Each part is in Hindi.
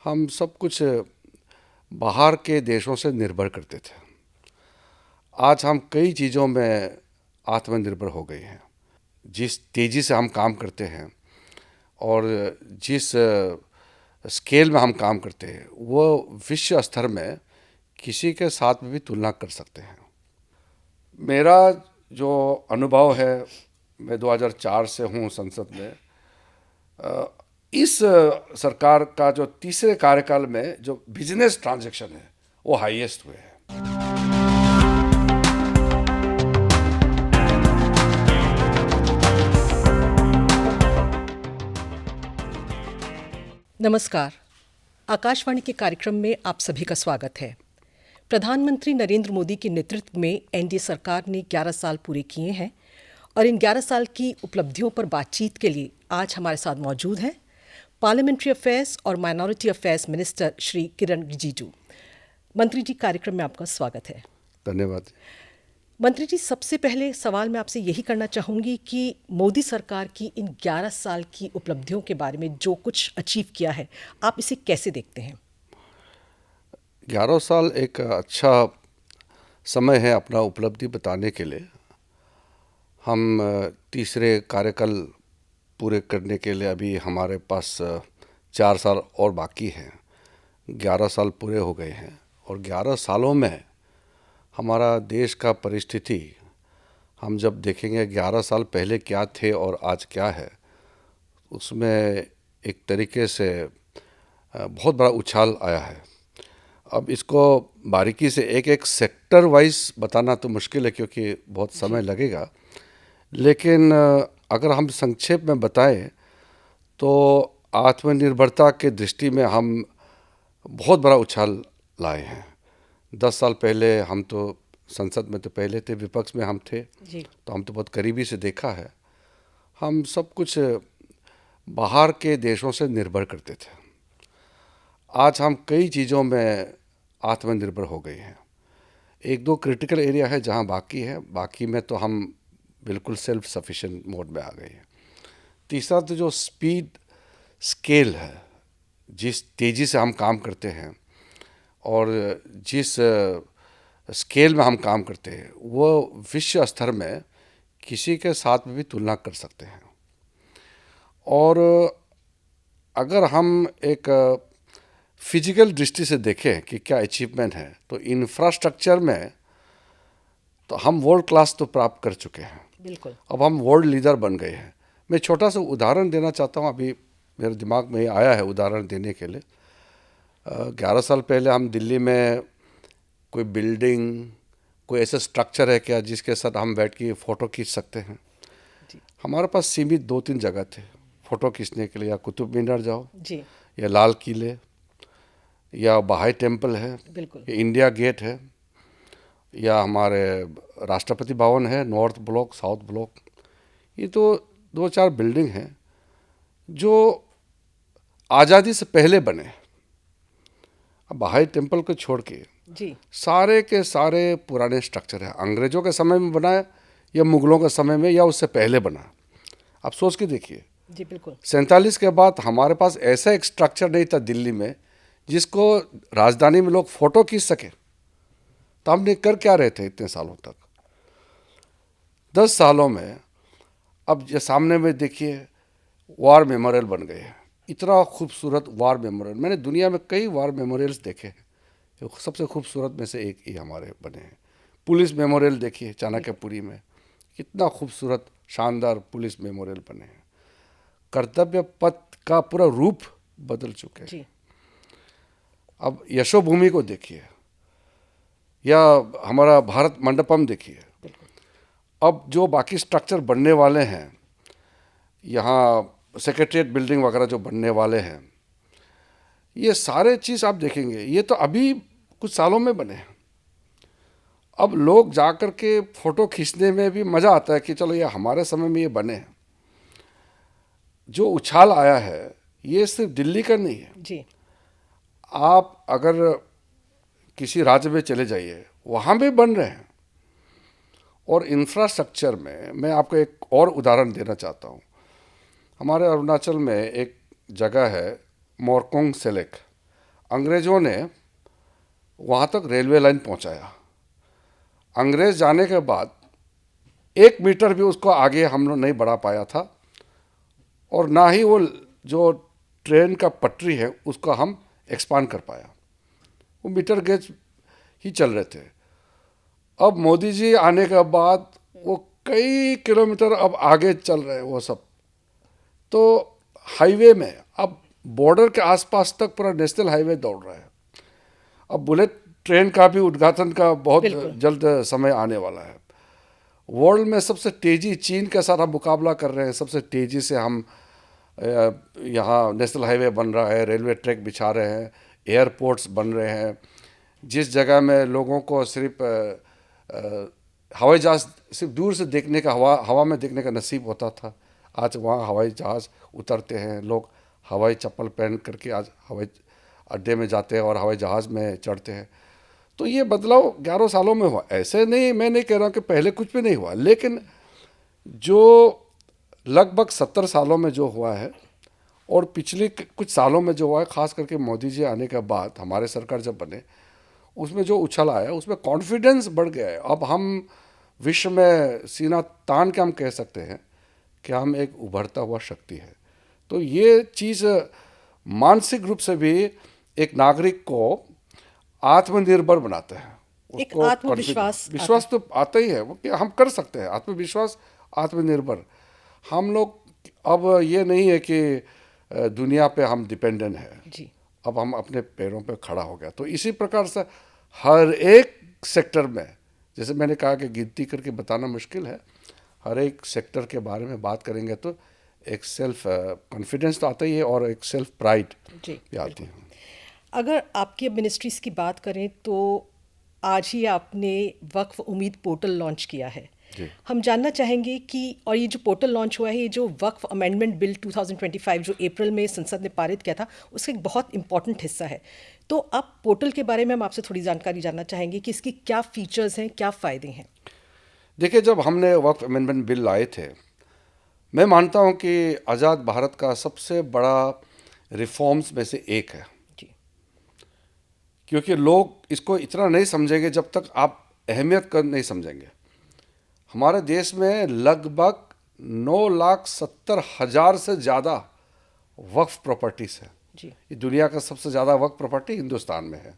हम सब कुछ बाहर के देशों से निर्भर करते थे। आज हम कई चीज़ों में आत्मनिर्भर हो गए हैं। जिस तेज़ी से हम काम करते हैं और जिस स्केल में हम काम करते हैं वो विश्व स्तर में किसी के साथ में भी तुलना कर सकते हैं। मेरा जो अनुभव है, मैं 2004 से हूँ संसद में। इस सरकार का जो तीसरे कार्यकाल में जो बिजनेस ट्रांजैक्शन है वो हाईएस्ट हुए हैं। नमस्कार। आकाशवाणी के कार्यक्रम में आप सभी का स्वागत है। प्रधानमंत्री नरेंद्र मोदी के नेतृत्व में एनडीए सरकार ने 11 साल पूरे किए हैं और इन 11 साल की उपलब्धियों पर बातचीत के लिए आज हमारे साथ मौजूद हैं पार्लियामेंट्री अफेयर्स और minority affairs minister Shri Kiran Rijiju. मंत्री जी, कार्यक्रम में आपका स्वागत है। धन्यवाद। मंत्री जी, सबसे पहले सवाल मैं आपसे यही करना चाहूँगी कि मोदी सरकार की इन 11 साल की उपलब्धियों के बारे में जो कुछ अचीव किया है, आप इसे कैसे देखते हैं? 11 साल एक अच्छा समय है अपना उपलब्धि बताने के लिए। हम तीसरे कार्यकाल पूरे करने के लिए अभी हमारे पास 4 साल और बाकी हैं। 11 साल पूरे हो गए हैं और 11 सालों में हमारा देश का परिस्थिति हम जब देखेंगे 11 साल पहले क्या थे और आज क्या है, उसमें एक तरीके से बहुत बड़ा उछाल आया है। अब इसको बारीकी से एक एक सेक्टर वाइज बताना तो मुश्किल है क्योंकि बहुत समय लगेगा, लेकिन अगर हम संक्षेप में बताएं तो आत्मनिर्भरता के दृष्टि में हम बहुत बड़ा उछाल लाए हैं। 10 साल पहले हम तो संसद में तो पहले थे, विपक्ष में हम थे जी। तो हम तो बहुत करीबी से देखा है। हम सब कुछ बाहर के देशों से निर्भर करते थे। आज हम कई चीज़ों में आत्मनिर्भर हो गए हैं। एक दो क्रिटिकल एरिया है जहाँ बाकी है, बाकी में तो हम बिल्कुल सेल्फ सफिशिएंट मोड में आ गए हैं। तीसरा तो जो स्पीड स्केल है, जिस तेज़ी से हम काम करते हैं और जिस स्केल में हम काम करते हैं वो विश्व स्तर में किसी के साथ में भी तुलना कर सकते हैं। और अगर हम एक फिजिकल दृष्टि से देखें कि क्या अचीवमेंट है तो इंफ्रास्ट्रक्चर में तो हम वर्ल्ड क्लास तो प्राप्त कर चुके हैं। बिल्कुल। अब हम वर्ल्ड लीडर बन गए हैं। मैं छोटा सा उदाहरण देना चाहता हूँ, अभी मेरे दिमाग में आया है उदाहरण देने के लिए। 11 साल पहले हम दिल्ली में कोई बिल्डिंग, कोई ऐसा स्ट्रक्चर है क्या जिसके साथ हम बैठ के फ़ोटो खींच सकते हैं? जी। हमारे पास सीमित 2-3 जगह थे फ़ोटो खींचने के लिए। या कुतुब मीनार जाओ जी। या लाल किले या बहाई टेम्पल है, बिल्कुल। या इंडिया गेट है, या हमारे राष्ट्रपति भवन है, नॉर्थ ब्लॉक, साउथ ब्लॉक। ये तो 2-4 बिल्डिंग हैं जो आज़ादी से पहले बने। अब बहाई टेम्पल को छोड़ के जी। सारे के सारे पुराने स्ट्रक्चर हैं। अंग्रेज़ों के समय में बना है या मुग़लों के समय में या उससे पहले बना। आप सोच के देखिए, जी। बिल्कुल। 47 के बाद हमारे पास ऐसा एक स्ट्रक्चर नहीं था दिल्ली में जिसको राजधानी में लोग फ़ोटो खींच सके। तो हमने कर क्या रहे थे इतने सालों तक? 10 सालों में अब ये सामने में देखिए वार मेमोरियल बन गए हैं। इतना खूबसूरत वार मेमोरियल, मैंने दुनिया में कई वार मेमोरियल्स देखे हैं, जो सबसे खूबसूरत में से एक ही हमारे बने हैं। पुलिस मेमोरियल देखिए चाणक्यपुरी में, कितना खूबसूरत शानदार पुलिस मेमोरियल बने हैं। कर्तव्य पथ का पूरा रूप बदल चुके हैं। जी। अब यशोभूमि को देखिए या हमारा भारत मंडपम देखिए। अब जो बाकी स्ट्रक्चर बनने वाले हैं, यहाँ सेक्रेटरीट बिल्डिंग वगैरह जो बनने वाले हैं, ये सारे चीज़ आप देखेंगे ये तो अभी कुछ सालों में बने हैं। अब लोग जाकर के फ़ोटो खींचने में भी मज़ा आता है कि चलो ये हमारे समय में ये बने हैं। जो उछाल आया है ये सिर्फ दिल्ली का नहीं है। जी। आप अगर किसी राज्य में चले जाइए, वहाँ भी बन रहे हैं। और इंफ्रास्ट्रक्चर में मैं आपको एक और उदाहरण देना चाहता हूँ। हमारे अरुणाचल में एक जगह है मोरकोंग सेलेक। अंग्रेज़ों ने वहाँ तक रेलवे लाइन पहुँचाया। अंग्रेज़ जाने के बाद 1 मीटर भी उसको आगे हम लोग नहीं बढ़ा पाया था, और ना ही वो जो ट्रेन का पटरी है उसको हम एक्सपांड कर पाया। वो मीटर गेज ही चल रहे थे। अब मोदी जी आने के बाद वो कई किलोमीटर अब आगे चल रहे हैं वो सब। तो हाईवे में अब बॉर्डर के आसपास तक पूरा नेशनल हाईवे दौड़ रहा है। अब बुलेट ट्रेन का भी उद्घाटन का बहुत बिल्कुल। जल्द समय आने वाला है। वर्ल्ड में सबसे तेजी चीन के साथ हम मुकाबला कर रहे हैं। सबसे तेजी से हम यहाँ नेशनल हाईवे बन रहा है, रेलवे ट्रैक बिछा रहे हैं, एयरपोर्ट्स बन रहे हैं। जिस जगह में लोगों को सिर्फ हवाई जहाज़ सिर्फ दूर से देखने का, हवा में देखने का नसीब होता था, आज वहाँ हवाई जहाज़ उतरते हैं। लोग हवाई चप्पल पहन करके आज हवाई अड्डे में जाते हैं और हवाई जहाज़ में चढ़ते हैं। तो ये बदलाव 11 सालों में हुआ। ऐसे नहीं, मैं नहीं कह रहा हूँ कि पहले कुछ भी नहीं हुआ, लेकिन जो लगभग 70 सालों में जो हुआ है और पिछले कुछ सालों में जो हुआ है, ख़ास करके मोदी जी आने के बाद हमारे सरकार जब बने, उसमें जो उछाल आया, उसमें कॉन्फिडेंस बढ़ गया है। अब हम विश्व में सीना तान के हम कह सकते हैं कि हम एक उभरता हुआ शक्ति है। तो ये चीज़ मानसिक रूप से भी एक नागरिक को आत्मनिर्भर बनाता है। एक उसको आत्मविश्वास विश्वास तो आता ही है वो कि हम कर सकते हैं। आत्मविश्वास, आत्मनिर्भर हम लोग। अब ये नहीं है कि दुनिया पे हम डिपेंडेंट हैं। जी। अब हम अपने पैरों पे खड़ा हो गया। तो इसी प्रकार से हर एक सेक्टर में, जैसे मैंने कहा कि गिनती करके बताना मुश्किल है, हर एक सेक्टर के बारे में बात करेंगे तो एक सेल्फ कॉन्फिडेंस तो आता ही है और एक सेल्फ प्राइड जी, भी आती है। अगर आपकी अब मिनिस्ट्रीज़ की बात करें तो आज ही आपने वक्फ उम्मीद पोर्टल लॉन्च किया है। जी। हम जानना चाहेंगे कि और ये जो पोर्टल लॉन्च हुआ है, ये जो वक्फ अमेंडमेंट बिल 2025 जो अप्रैल में संसद ने पारित किया था, उसका एक बहुत इंपॉर्टेंट हिस्सा है। तो आप पोर्टल के बारे में हम आपसे थोड़ी जानकारी जानना चाहेंगे कि इसकी क्या फीचर्स हैं, क्या फ़ायदे हैं। देखिए, जब हमने वक्फ अमेंडमेंट बिल लाए थे, मैं मानता हूँ कि आज़ाद भारत का सबसे बड़ा रिफॉर्म्स में से एक है। जी। क्योंकि लोग इसको इतना नहीं समझेंगे जब तक आप अहमियत कर नहीं समझेंगे। हमारे देश में लगभग 9,70,000 से ज़्यादा वक्फ प्रॉपर्टीज़ है। जी। ये दुनिया का सबसे ज़्यादा वक्फ प्रॉपर्टी हिंदुस्तान में है।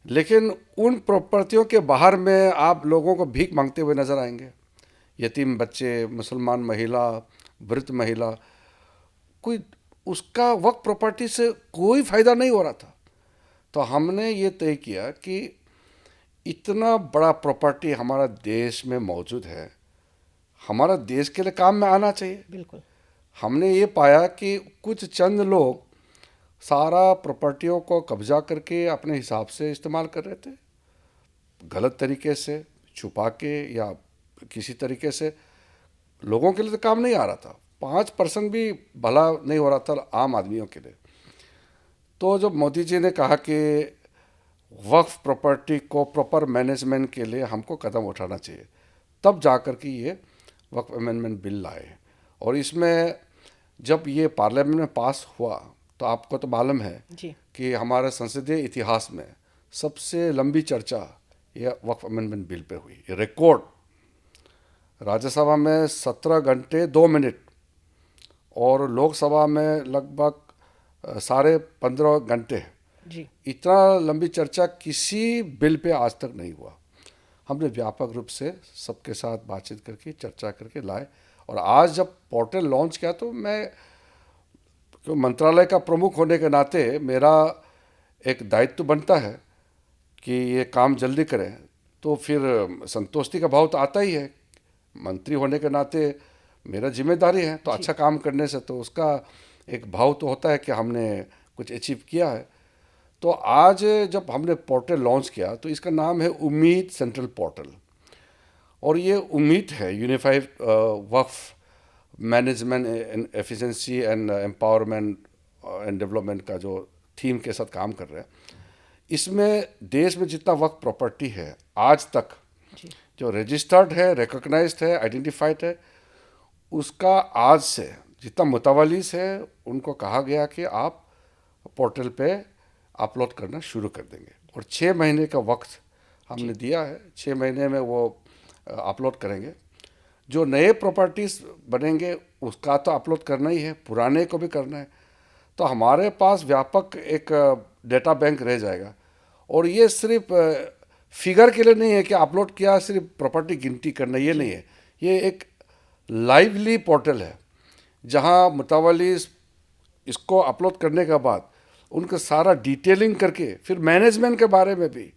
लेकिन उन प्रॉपर्टियों के बाहर में आप लोगों को भीख मांगते हुए नजर आएंगे। यतीम बच्चे, मुसलमान महिला, वृद्ध महिला, कोई उसका वक्फ प्रॉपर्टी से कोई फ़ायदा नहीं हो रहा था। तो हमने ये तय किया कि इतना बड़ा प्रॉपर्टी हमारा देश में मौजूद है, हमारा देश के लिए काम में आना चाहिए। बिल्कुल। हमने ये पाया कि कुछ चंद लोग सारा प्रॉपर्टियों को कब्जा करके अपने हिसाब से इस्तेमाल कर रहे थे, गलत तरीके से छुपा के या किसी तरीके से। लोगों के लिए तो काम नहीं आ रहा था, 5% भी भला नहीं हो रहा था आम आदमियों के लिए। तो जब मोदी जी ने कहा कि वक्फ प्रॉपर्टी को प्रॉपर मैनेजमेंट के लिए हमको कदम उठाना चाहिए, तब जाकर के ये वक्फ अमेंडमेंट बिल लाए। और इसमें जब ये पार्लियामेंट में पास हुआ तो आपको तो मालूम है जी। कि हमारे संसदीय इतिहास में सबसे लंबी चर्चा ये वक्फ अमेंडमेंट बिल पे हुई। ये रिकॉर्ड राज्यसभा में 17 घंटे 2 मिनट और लोकसभा में लगभग 15.5 घंटे। जी। इतना लंबी चर्चा किसी बिल पे आज तक नहीं हुआ। हमने व्यापक रूप से सबके साथ बातचीत करके चर्चा करके लाए। और आज जब पोर्टल लॉन्च किया तो मैं मंत्रालय का प्रमुख होने के नाते मेरा एक दायित्व बनता है कि ये काम जल्दी करें। तो फिर संतुष्टि का भाव तो आता ही है, मंत्री होने के नाते मेरा जिम्मेदारी है। तो अच्छा काम करने से तो उसका एक भाव तो होता है कि हमने कुछ अचीव किया है। तो आज जब हमने पोर्टल लॉन्च किया तो इसका नाम है उम्मीद सेंट्रल पोर्टल। और ये उम्मीद है unified Waqf management and efficiency and empowerment and development का जो थीम के साथ काम कर रहे हैं। इसमें देश में जितना वक्फ प्रॉपर्टी है आज तक जी। जो रजिस्टर्ड है, रिकॉग्नाइज्ड है, आइडेंटिफाइड है, उसका आज से जितना मुतवलिस है उनको कहा गया कि आप पोर्टल पे अपलोड करना शुरू कर देंगे। और 6 महीने का वक्त हमने दिया है, 6 महीने में वो अपलोड करेंगे। जो नए प्रॉपर्टीज़ बनेंगे उसका तो अपलोड करना ही है, पुराने को भी करना है। तो हमारे पास व्यापक एक डेटा बैंक रह जाएगा। और ये सिर्फ फिगर के लिए नहीं है कि अपलोड किया सिर्फ प्रॉपर्टी गिनती करना, ये नहीं है। ये एक लाइवली पोर्टल है जहां मुतावली इसको अपलोड करने के बाद उनका सारा डिटेलिंग करके फिर मैनेजमेंट के बारे में भी,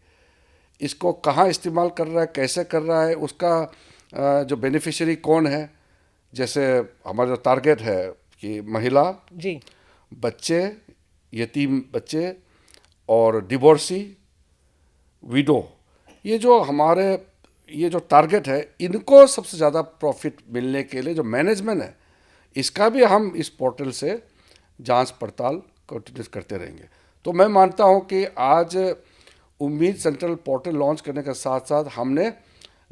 इसको कहाँ इस्तेमाल कर रहा है, कैसे कर रहा है, उसका जो बेनिफिशियरी कौन है। जैसे हमारा जो टारगेट है कि महिला, जी, बच्चे, यतीम बच्चे और डिवोर्सी, विडो, ये जो हमारे ये जो टारगेट है, इनको सबसे ज़्यादा प्रॉफिट मिलने के लिए जो मैनेजमेंट है, इसका भी हम इस पोर्टल से जांच पड़ताल कंटिन्यूस करते रहेंगे। तो मैं मानता हूं कि आज उम्मीद सेंट्रल पोर्टल लॉन्च करने के साथ साथ हमने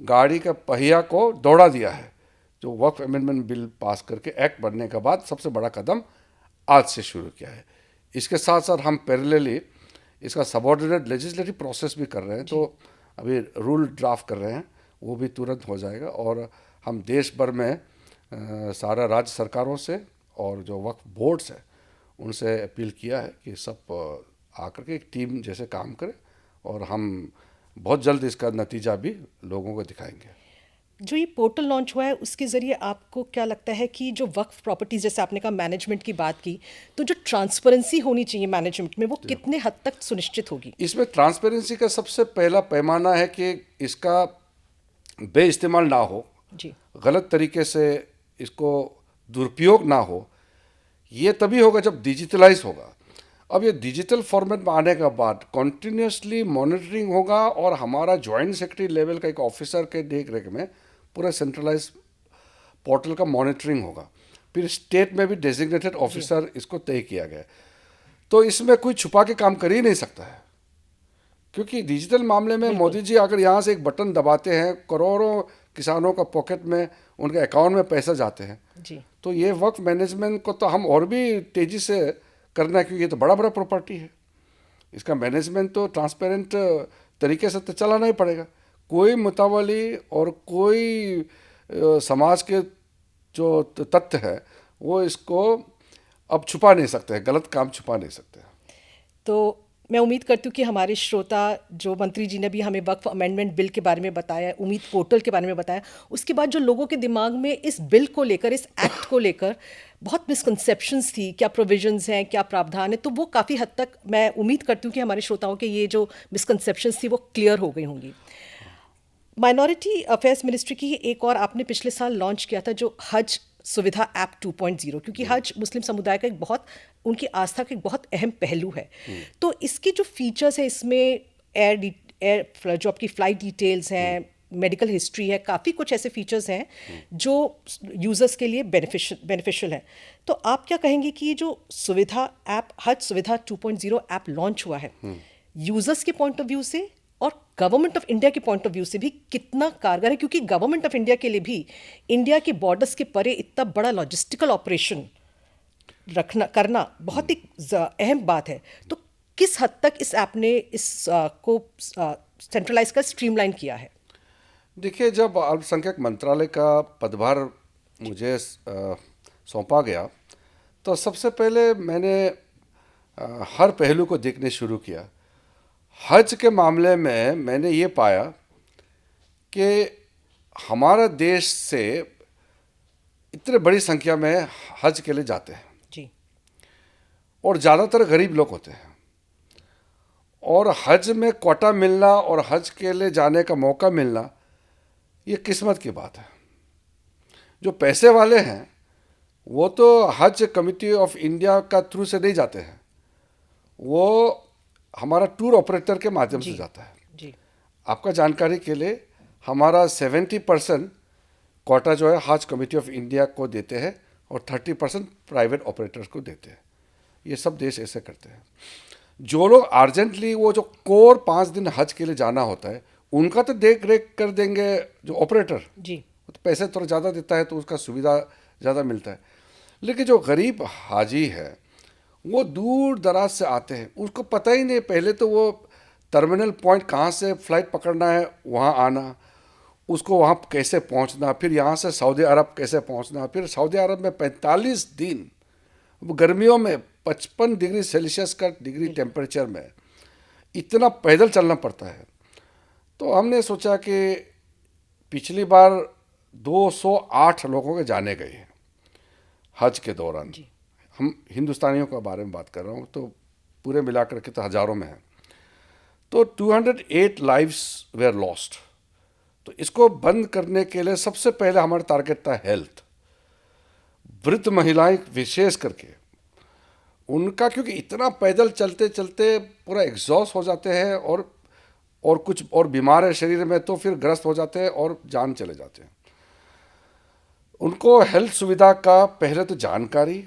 गाड़ी का पहिया को दौड़ा दिया है। जो वक्फ अमेंडमेंट बिल पास करके एक्ट बनने के बाद सबसे बड़ा कदम आज से शुरू किया है। इसके साथ साथ हम पैरेलली इसका सबऑर्डिनेट लेजिस्लेटिव प्रोसेस भी कर रहे हैं। तो अभी रूल ड्राफ्ट कर रहे हैं, वो भी तुरंत हो जाएगा। और हम देश भर में सारा राज्य सरकारों से और जो वक्फ बोर्ड्स है उनसे अपील किया है कि सब आकर के एक टीम जैसे काम करें, और हम बहुत जल्द इसका नतीजा भी लोगों को दिखाएंगे। जो ये पोर्टल लॉन्च हुआ है उसके ज़रिए आपको क्या लगता है कि जो वक्फ प्रॉपर्टीज़, जैसे आपने कहा मैनेजमेंट की बात की, तो जो ट्रांसपेरेंसी होनी चाहिए मैनेजमेंट में, वो कितने हद तक सुनिश्चित होगी? इसमें ट्रांसपेरेंसी का सबसे पहला पैमाना है कि इसका बेइस्तेमाल ना हो, जी, गलत तरीके से इसको दुरुपयोग ना हो। ये तभी होगा जब डिजिटलाइज होगा। अब ये डिजिटल फॉर्मेट में आने के बाद कॉन्टिन्यूसली मॉनिटरिंग होगा, और हमारा जॉइंट सेक्रेटरी लेवल का एक ऑफिसर के देख रेख में पूरा सेंट्रलाइज पोर्टल का मॉनिटरिंग होगा। फिर स्टेट में भी डेजिग्नेटेड ऑफिसर इसको तय किया गया है। तो इसमें कोई छुपा के काम कर ही नहीं सकता है, क्योंकि डिजिटल मामले में मोदी जी अगर यहाँ से एक बटन दबाते हैं, करोड़ों किसानों का पॉकेट में, उनके अकाउंट में पैसा जाते हैं। जी, तो ये वक्त मैनेजमेंट को तो हम और भी तेज़ी से करना है, क्योंकि ये तो बड़ा बड़ा प्रॉपर्टी है। इसका मैनेजमेंट तो ट्रांसपेरेंट तरीके से तो चलाना ही पड़ेगा। कोई मुतावली और कोई समाज के जो तथ्य है वो इसको अब छुपा नहीं सकते हैं, गलत काम छुपा नहीं सकते हैं। तो मैं उम्मीद करती हूँ कि हमारे श्रोता, जो मंत्री जी ने भी हमें वक्फ अमेंडमेंट बिल के बारे में बताया, उम्मीद पोर्टल के बारे में बताया, उसके बाद जो लोगों के दिमाग में इस बिल को लेकर, इस एक्ट को लेकर बहुत मिसकंसेप्शंस थी, क्या प्रोविजंस हैं, क्या प्रावधान है, तो वो काफ़ी हद तक मैं उम्मीद करती हूँ कि हमारे श्रोताओं के ये जो मिसकंसेप्शंस थी वो क्लियर हो गई होंगी। माइनॉरिटी अफेयर्स मिनिस्ट्री की एक और आपने पिछले साल लॉन्च किया था जो हज सुविधा ऐप 2.0, क्योंकि हज मुस्लिम समुदाय का एक बहुत, उनकी आस्था का एक बहुत अहम पहलू है। तो इसके जो फीचर्स है इसमें एयर जो आपकी फ़्लाइट डिटेल्स हैं, मेडिकल हिस्ट्री है, काफ़ी कुछ ऐसे फीचर्स हैं जो यूज़र्स के लिए बेनिफिशियल हैं। तो आप क्या कहेंगे कि ये जो सुविधा ऐप, हज सुविधा 2.0 ऐप लॉन्च हुआ है, यूज़र्स के पॉइंट ऑफ व्यू से और गवर्नमेंट ऑफ इंडिया के पॉइंट ऑफ व्यू से भी कितना कारगर है? क्योंकि गवर्नमेंट ऑफ इंडिया के लिए भी इंडिया के बॉर्डर्स के परे इतना बड़ा लॉजिस्टिकल ऑपरेशन करना बहुत ही अहम बात है। तो किस हद तक इस ऐप ने इस को सेंट्रलाइज कर स्ट्रीमलाइन किया है? देखिए, जब अल्पसंख्यक मंत्रालय का पदभार मुझे सौंपा गया तो सबसे पहले मैंने हर पहलू को देखने शुरू किया। हज के मामले में मैंने ये पाया कि हमारा देश से इतने बड़ी संख्या में हज के लिए जाते हैं जी, और ज़्यादातर गरीब लोग होते हैं, और हज में कोटा मिलना और हज के लिए जाने का मौका मिलना ये किस्मत की बात है। जो पैसे वाले हैं वो तो हज कमेटी ऑफ इंडिया का थ्रू से नहीं जाते हैं, वो हमारा टूर ऑपरेटर के माध्यम से जाता है। जी, आपका जानकारी के लिए हमारा 70% कोटा जो है हज कमेटी ऑफ इंडिया को देते हैं और 30% प्राइवेट ऑपरेटर्स को देते हैं। ये सब देश ऐसे करते हैं। जो लोग अर्जेंटली वो जो कोर 5 दिन हज के लिए जाना होता है उनका तो देख रेख कर देंगे जो ऑपरेटर, जी, तो पैसे थोड़ा ज़्यादा देता है तो उसका सुविधा ज़्यादा मिलता है। लेकिन जो गरीब हाजी है वो दूर दराज से आते हैं, उसको पता ही नहीं पहले तो वो टर्मिनल पॉइंट कहाँ से फ़्लाइट पकड़ना है, वहाँ आना, उसको वहाँ कैसे पहुँचना, फिर यहाँ से सऊदी अरब कैसे पहुँचना, फिर सऊदी अरब में 45 दिन, वो गर्मियों में 55 डिग्री सेल्सियस का डिग्री टेम्परेचर में इतना पैदल चलना पड़ता है। तो हमने सोचा कि पिछली बार 208 लोगों के जाने गए हैं हज के दौरान। जी। हम हिंदुस्तानियों के बारे में बात कर रहा हूँ, तो पूरे मिलाकर के तो हज़ारों में है। तो 208 लाइव्स वेयर लॉस्ट। तो इसको बंद करने के लिए सबसे पहले हमारा टारगेट था हेल्थ, वृद्ध महिलाएं विशेष करके उनका, क्योंकि इतना पैदल चलते चलते पूरा एग्जॉस्ट हो जाते हैं और कुछ और बीमार है शरीर में, तो फिर ग्रस्त हो जाते हैं और जान चले जाते हैं। उनको हेल्थ सुविधा का पहले तो जानकारी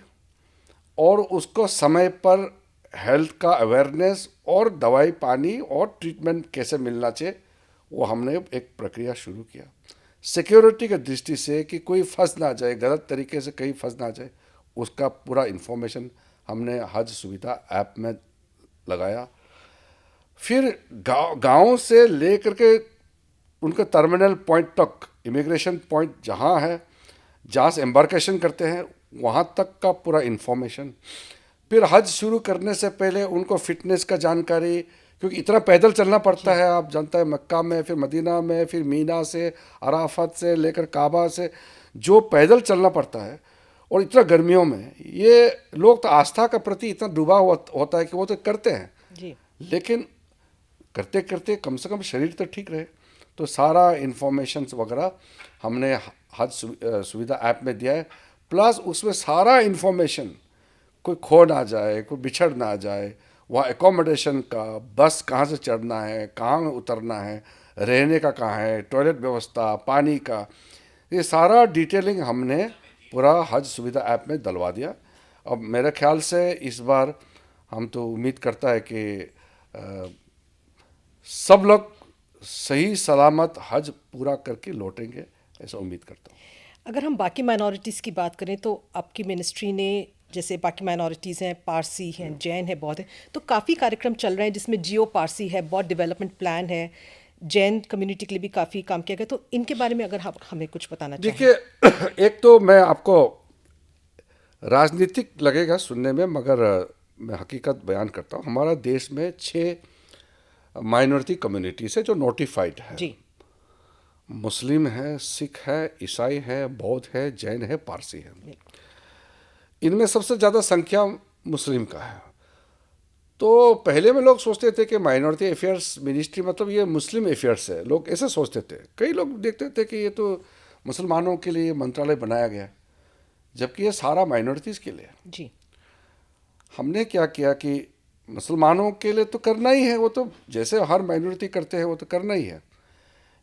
और उसको समय पर हेल्थ का अवेयरनेस और दवाई पानी और ट्रीटमेंट कैसे मिलना चाहिए, वो हमने एक प्रक्रिया शुरू किया। सिक्योरिटी की दृष्टि से कि कोई फंस ना जाए, गलत तरीके से कहीं फंस ना जाए, उसका पूरा इन्फॉर्मेशन हमने हज सुविधा ऐप में लगाया। फिर गाँव से लेकर के उनके टर्मिनल पॉइंट तक, इमिग्रेशन पॉइंट जहाँ है, जहाँ से एम्बार्केशन करते हैं, वहाँ तक का पूरा इन्फॉर्मेशन। फिर हज शुरू करने से पहले उनको फिटनेस का जानकारी, क्योंकि इतना पैदल चलना पड़ता है, आप जानते हैं, मक्का में, फिर मदीना में, फिर मीना से, अराफत से लेकर काबा से जो पैदल चलना पड़ता है, और इतना गर्मियों में, ये लोग तो आस्था का प्रति इतना डूबा होता है कि वो तो करते हैं जी। लेकिन करते करते कम से कम शरीर तो ठीक रहे। तो सारा इन्फॉर्मेशन वगैरह हमने हज सुविधा ऐप में दिया है। प्लस उसमें सारा इन्फॉर्मेशन, कोई खो ना जाए, कोई बिछड़ ना जाए, वहाँ एकोमोडेशन का, बस कहाँ से चढ़ना है, कहाँ में उतरना है, रहने का कहाँ है, टॉयलेट व्यवस्था, पानी का, ये सारा डिटेलिंग हमने पूरा हज सुविधा ऐप में डलवा दिया। अब मेरे ख्याल से इस बार हम तो उम्मीद करता है कि सब लोग सही सलामत हज पूरा करके लौटेंगे, ऐसा उम्मीद करता हूँ। अगर हम बाकी माइनॉरिटीज़ की बात करें तो आपकी मिनिस्ट्री ने, जैसे बाकी माइनॉरिटीज़ हैं, पारसी हैं, जैन है, बौद्ध है, तो काफ़ी कार्यक्रम चल रहे हैं जिसमें जियो पारसी है, बौद्ध डेवलपमेंट प्लान है, जैन कम्युनिटी के लिए भी काफ़ी काम किया गया। तो इनके बारे में अगर आप हमें कुछ बताना चाहें। देखिए, एक तो मैं आपको राजनीतिक लगेगा सुनने में, मगर मैं हकीकत बयान करता हूँ। हमारा देश में 6 माइनॉरिटी कम्युनिटीज़ है जो नोटिफाइड है। जी। मुस्लिम है, सिख है, ईसाई है, बौद्ध है, जैन है, पारसी है। इनमें सबसे ज़्यादा संख्या मुस्लिम का है। तो पहले में लोग सोचते थे कि माइनॉरिटी अफेयर्स मिनिस्ट्री मतलब ये मुस्लिम अफेयर्स है, लोग ऐसे सोचते थे। कई लोग देखते थे कि ये तो मुसलमानों के लिए मंत्रालय बनाया गया, जबकि ये सारा माइनॉरिटीज़ के लिए। जी। हमने क्या किया कि मुसलमानों के लिए तो करना ही है, वो तो जैसे हर माइनॉरिटी करते हैं वो तो करना ही है,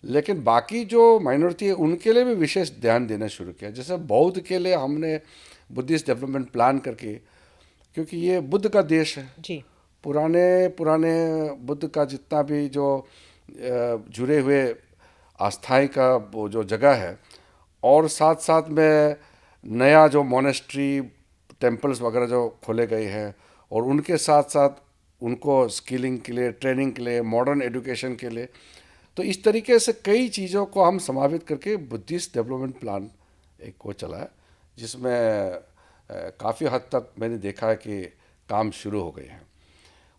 लेकिन बाकी जो माइनॉरिटी है उनके लिए भी विशेष ध्यान देना शुरू किया। जैसे बौद्ध के लिए हमने बुद्धिस्ट डेवलपमेंट प्लान करके, क्योंकि ये बुद्ध का देश है, जी। पुराने पुराने बुद्ध का जितना भी जो जुड़े हुए आस्थाएं का वो जो जगह है, और साथ साथ में नया जो मोनेस्ट्री टेम्पल्स वगैरह जो खोले गए हैं, और उनके साथ साथ उनको स्किलिंग के लिए, ट्रेनिंग के लिए, मॉडर्न एजुकेशन के लिए, तो इस तरीके से कई चीज़ों को हम समावित करके बुद्धिस्ट डेवलपमेंट प्लान एक को चलाया, जिसमें काफ़ी हद तक मैंने देखा है कि काम शुरू हो गए हैं।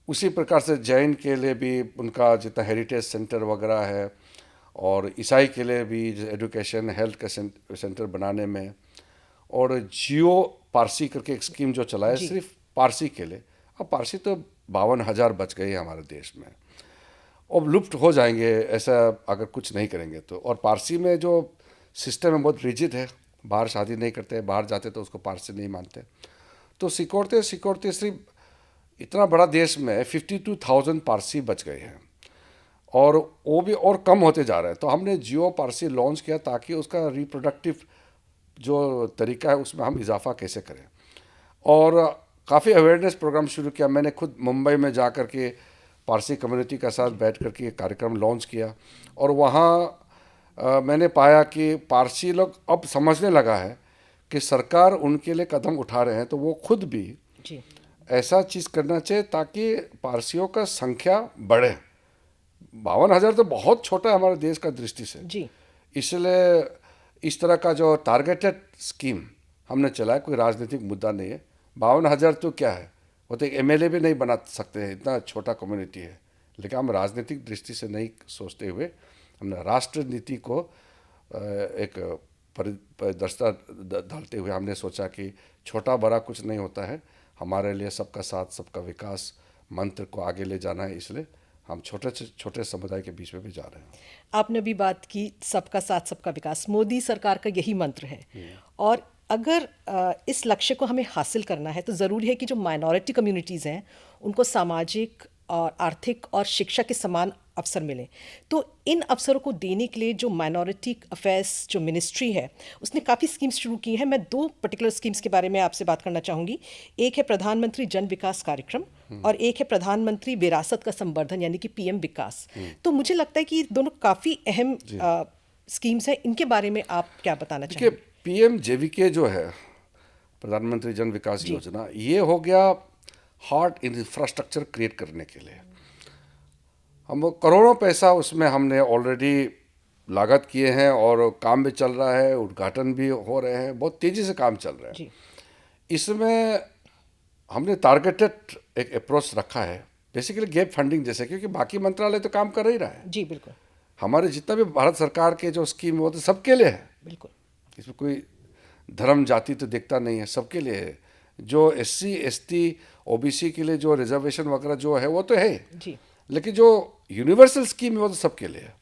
उसी प्रकार से जैन के लिए भी उनका जितना हेरिटेज सेंटर वगैरह है, और ईसाई के लिए भी एजुकेशन हेल्थ का सेंटर बनाने में, और जियो पारसी करके एक स्कीम जो चलाया जी। सिर्फ पारसी के लिए। अब पारसी तो 52,000 बच गए हैं हमारे देश में, अब लुप्त हो जाएंगे ऐसा अगर कुछ नहीं करेंगे तो। और पारसी में जो सिस्टम है बहुत रिजिड है, बाहर शादी नहीं करते, बाहर जाते तो उसको पारसी नहीं मानते। तो सिकोड़ते सिकोड़ते सिर्फ इतना बड़ा देश में 52,000 पारसी बच गए हैं, और वो भी और कम होते जा रहे हैं। तो हमने जियो पारसी लॉन्च किया ताकि उसका रिप्रोडक्टिव जो तरीका है उसमें हम इजाफा कैसे करें, और काफ़ी अवेयरनेस प्रोग्राम शुरू किया। मैंने खुद मुंबई में जा कर के पारसी कम्युनिटी के साथ बैठ कर के कार्यक्रम लॉन्च किया, और वहाँ मैंने पाया कि पारसी लोग अब समझने लगा है कि सरकार उनके लिए कदम उठा रहे हैं, तो वो खुद भी जी। ऐसा चीज़ करना चाहिए ताकि पारसियों का संख्या बढ़े। 52,000 तो बहुत छोटा है हमारे देश का दृष्टि से। जी। इसलिए इस तरह का जो टारगेटेड स्कीम हमने चलाया, कोई राजनीतिक मुद्दा नहीं है। 52,000 तो क्या है, वो तो एक एमएलए भी नहीं बना सकते हैं, इतना छोटा कम्युनिटी है। लेकिन हम राजनीतिक दृष्टि से नहीं सोचते हुए हमने राष्ट्र नीति को एक परिदृष्टा डालते हुए हमने सोचा कि छोटा बड़ा कुछ नहीं होता है, हमारे लिए सबका साथ सबका विकास मंत्र को आगे ले जाना है। इसलिए हम छोटे से छोटे समुदाय के बीच में भी जा रहे हैं। आपने अभी बात की सबका साथ सबका विकास, मोदी सरकार का यही मंत्र है। और अगर इस लक्ष्य को हमें हासिल करना है तो ज़रूरी है कि जो माइनॉरिटी कम्युनिटीज़ हैं उनको सामाजिक और आर्थिक और शिक्षा के समान अवसर मिलें। तो इन अवसरों को देने के लिए जो माइनॉरिटी अफेयर्स जो मिनिस्ट्री है उसने काफ़ी स्कीम्स शुरू की हैं। मैं दो पर्टिकुलर स्कीम्स के बारे में आपसे बात करना चाहूँगी। एक है प्रधानमंत्री जन विकास कार्यक्रम और एक है प्रधानमंत्री विरासत का संवर्धन यानी कि पीएम विकास। तो मुझे लगता है कि ये दोनों काफ़ी अहम स्कीम्स हैं। इनके बारे में आप क्या बताना देखिए, चाहेंगे? पीएमजेवीके जो है, प्रधानमंत्री जन विकास योजना, ये हो गया हार्ड इंफ्रास्ट्रक्चर क्रिएट करने के लिए। हम करोड़ों पैसा उसमें हमने ऑलरेडी लागत किए हैं और काम भी चल रहा है, उद्घाटन भी हो रहे हैं, बहुत तेज़ी से काम चल रहा है। जी। इसमें हमने टारगेटेड एक अप्रोच रखा है, बेसिकली गैप फंडिंग जैसे, क्योंकि बाकी मंत्रालय तो काम कर ही रहा है। जी बिल्कुल। हमारे जितना भी भारत सरकार के जो स्कीम वो तो सबके लिए है, बिल्कुल। इसमें कोई धर्म जाति तो देखता नहीं है, सबके लिए है। जो एससी एसटी ओबीसी के लिए जो रिजर्वेशन वगैरह जो है वो तो है, जी। लेकिन जो यूनिवर्सल स्कीम है वो तो सबके लिए है।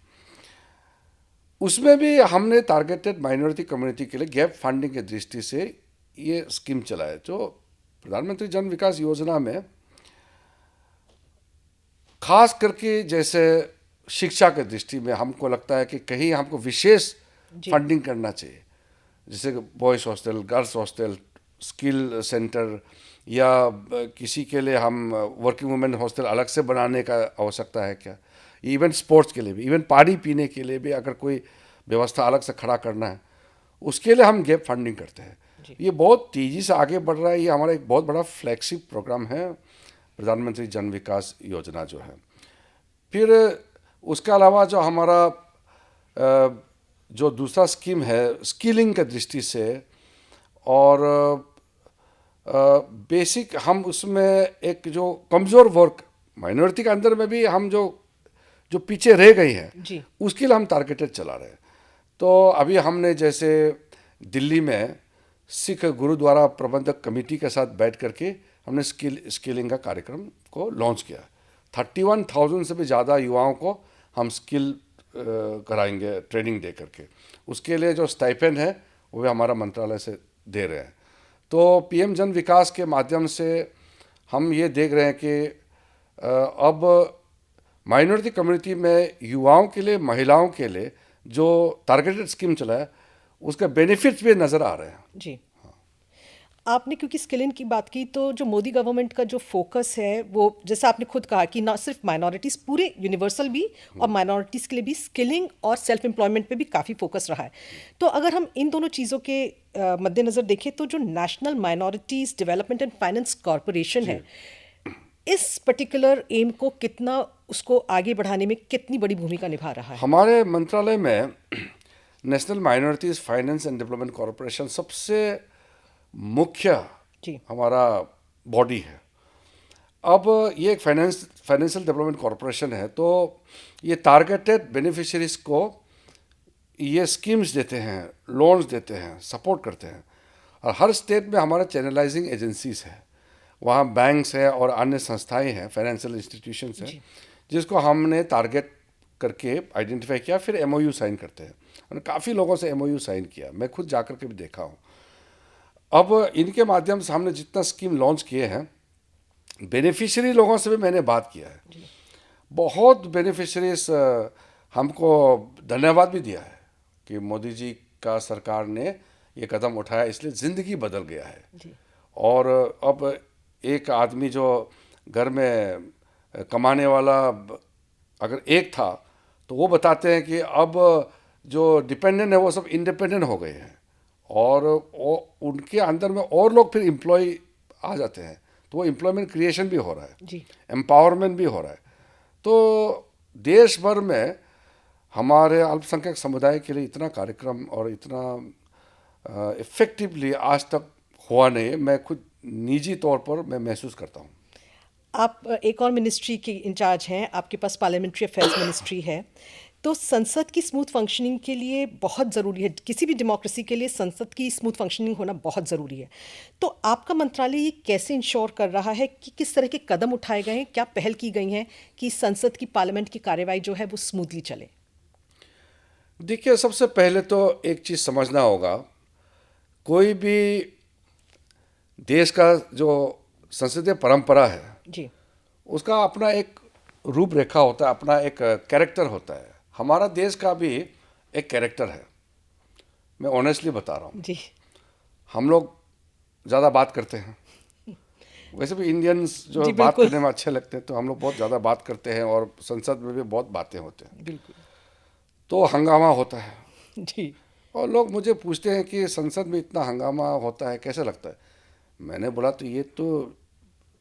उसमें भी हमने टारगेटेड माइनॉरिटी कम्युनिटी के लिए गैप फंडिंग की दृष्टि से ये स्कीम चलाया। जो प्रधानमंत्री जन विकास योजना में खास करके जैसे शिक्षा के दृष्टि में हमको लगता है कि कहीं हमको विशेष फंडिंग करना चाहिए, जैसे boys hostel, girls hostel, skill centre, या किसी के लिए हम वर्किंग वुमेन हॉस्टल अलग से बनाने का आवश्यकता है क्या। इवन स्पोर्ट्स के लिए भी, इवन पानी पीने के लिए भी अगर कोई व्यवस्था अलग से खड़ा करना है, उसके लिए हम गैप फंडिंग करते हैं। ये बहुत तेज़ी से आगे बढ़ रहा है। ये हमारा एक बहुत बड़ा फ्लैगशिप प्रोग्राम है, प्रधानमंत्री जन विकास योजना जो है। फिर उसके अलावा जो हमारा जो दूसरा स्कीम है स्किलिंग के दृष्टि से, और बेसिक हम उसमें एक जो कमज़ोर वर्ग माइनॉरिटी के अंदर में भी हम जो जो पीछे रह गई हैं, उसके लिए हम टारगेटेड चला रहे हैं। तो अभी हमने जैसे दिल्ली में सिख गुरुद्वारा प्रबंधक कमेटी के साथ बैठ करके हमने स्किलिंग का कार्यक्रम को लॉन्च किया। 31,000 से भी ज़्यादा युवाओं को हम स्किल कराएंगे ट्रेनिंग दे करके। उसके लिए जो स्टाइपेंड है वो भी हमारा मंत्रालय से दे रहे हैं। तो पीएम जन विकास के माध्यम से हम ये देख रहे हैं कि अब माइनॉरिटी कम्युनिटी में युवाओं के लिए, महिलाओं के लिए जो टारगेटेड स्कीम चला है उसका बेनिफिट्स भी नज़र आ रहे हैं। जी। आपने क्योंकि स्किलिंग की बात की, तो जो मोदी गवर्नमेंट का जो फोकस है वो, जैसा आपने खुद कहा कि ना सिर्फ माइनॉरिटीज़, पूरे यूनिवर्सल भी और माइनॉरिटीज़ के लिए भी स्किलिंग और सेल्फ एम्प्लॉयमेंट पे भी काफ़ी फोकस रहा है। तो अगर हम इन दोनों चीज़ों के मद्देनज़र देखें तो जो national minorities development and finance corporation है, इस पर्टिकुलर एम को कितना, उसको आगे बढ़ाने में कितनी बड़ी भूमिका निभा रहा है? हमारे मंत्रालय में national minorities finance and development corporation सबसे मुख्य हमारा बॉडी है। अब ये एक फाइनेंशियल डेवलपमेंट कॉरपोरेशन है, तो ये टारगेटेड बेनिफिशरीज को ये स्कीम्स देते हैं, लोन्स देते हैं, सपोर्ट करते हैं। और हर स्टेट में हमारा चैनलाइजिंग एजेंसीज है, वहाँ बैंक्स है और अन्य संस्थाएं हैं, फाइनेंशियल इंस्टीट्यूशंस हैं, जिसको हमने टारगेट करके आइडेंटिफाई किया, फिर एमओयू साइन करते हैं। हमने काफ़ी लोगों से एमओयू साइन किया, मैं खुद जाकर के भी देखा हूँ। अब इनके माध्यम से हमने जितना स्कीम लॉन्च किए हैं, बेनिफिशियरी लोगों से भी मैंने बात किया है। बहुत बेनिफिशरीज हमको धन्यवाद भी दिया है कि मोदी जी का सरकार ने ये कदम उठाया, इसलिए ज़िंदगी बदल गया है। और अब एक आदमी जो घर में कमाने वाला अगर एक था, तो वो बताते हैं कि अब जो डिपेंडेंट है वो सब इंडिपेंडेंट हो गए हैं, और उनके अंदर में और लोग फिर एम्प्लॉय आ जाते हैं। तो वो एम्प्लॉयमेंट क्रिएशन भी हो रहा है, जी एम्पावरमेंट भी हो रहा है। तो देश भर में हमारे अल्पसंख्यक समुदाय के लिए इतना कार्यक्रम और इतना इफेक्टिवली आज तक हुआ नहीं है। मैं खुद निजी तौर पर मैं महसूस करता हूँ। आप एक और मिनिस्ट्री के इंचार्ज हैं, आपके पास पार्लियामेंट्री अफेयर्स मिनिस्ट्री है। तो संसद की स्मूथ फंक्शनिंग के लिए बहुत ज़रूरी है, किसी भी डेमोक्रेसी के लिए संसद की स्मूथ फंक्शनिंग होना बहुत ज़रूरी है। तो आपका मंत्रालय ये कैसे इंश्योर कर रहा है कि किस तरह के कदम उठाए गए हैं, क्या पहल की गई हैं कि संसद की पार्लियामेंट की कार्यवाही जो है वो स्मूथली चले? देखिए, सबसे पहले तो एक चीज़ समझना होगा, कोई भी देश का जो संसदीय परंपरा है जी उसका अपना एक रूपरेखा होता है, अपना एक कैरेक्टर होता है। हमारा देश का भी एक कैरेक्टर है, मैं ऑनेस्टली बता रहा हूँ। जी हम लोग ज़्यादा बात करते हैं, वैसे भी इंडियंस जो जी बात बिल्कुल करने में अच्छे लगते हैं, तो हम लोग बहुत ज़्यादा बात करते हैं और संसद में भी बहुत बातें होते हैं, बिल्कुल तो हंगामा होता है। जी और लोग मुझे पूछते हैं कि संसद में इतना हंगामा होता है, कैसे लगता है? मैंने बोला तो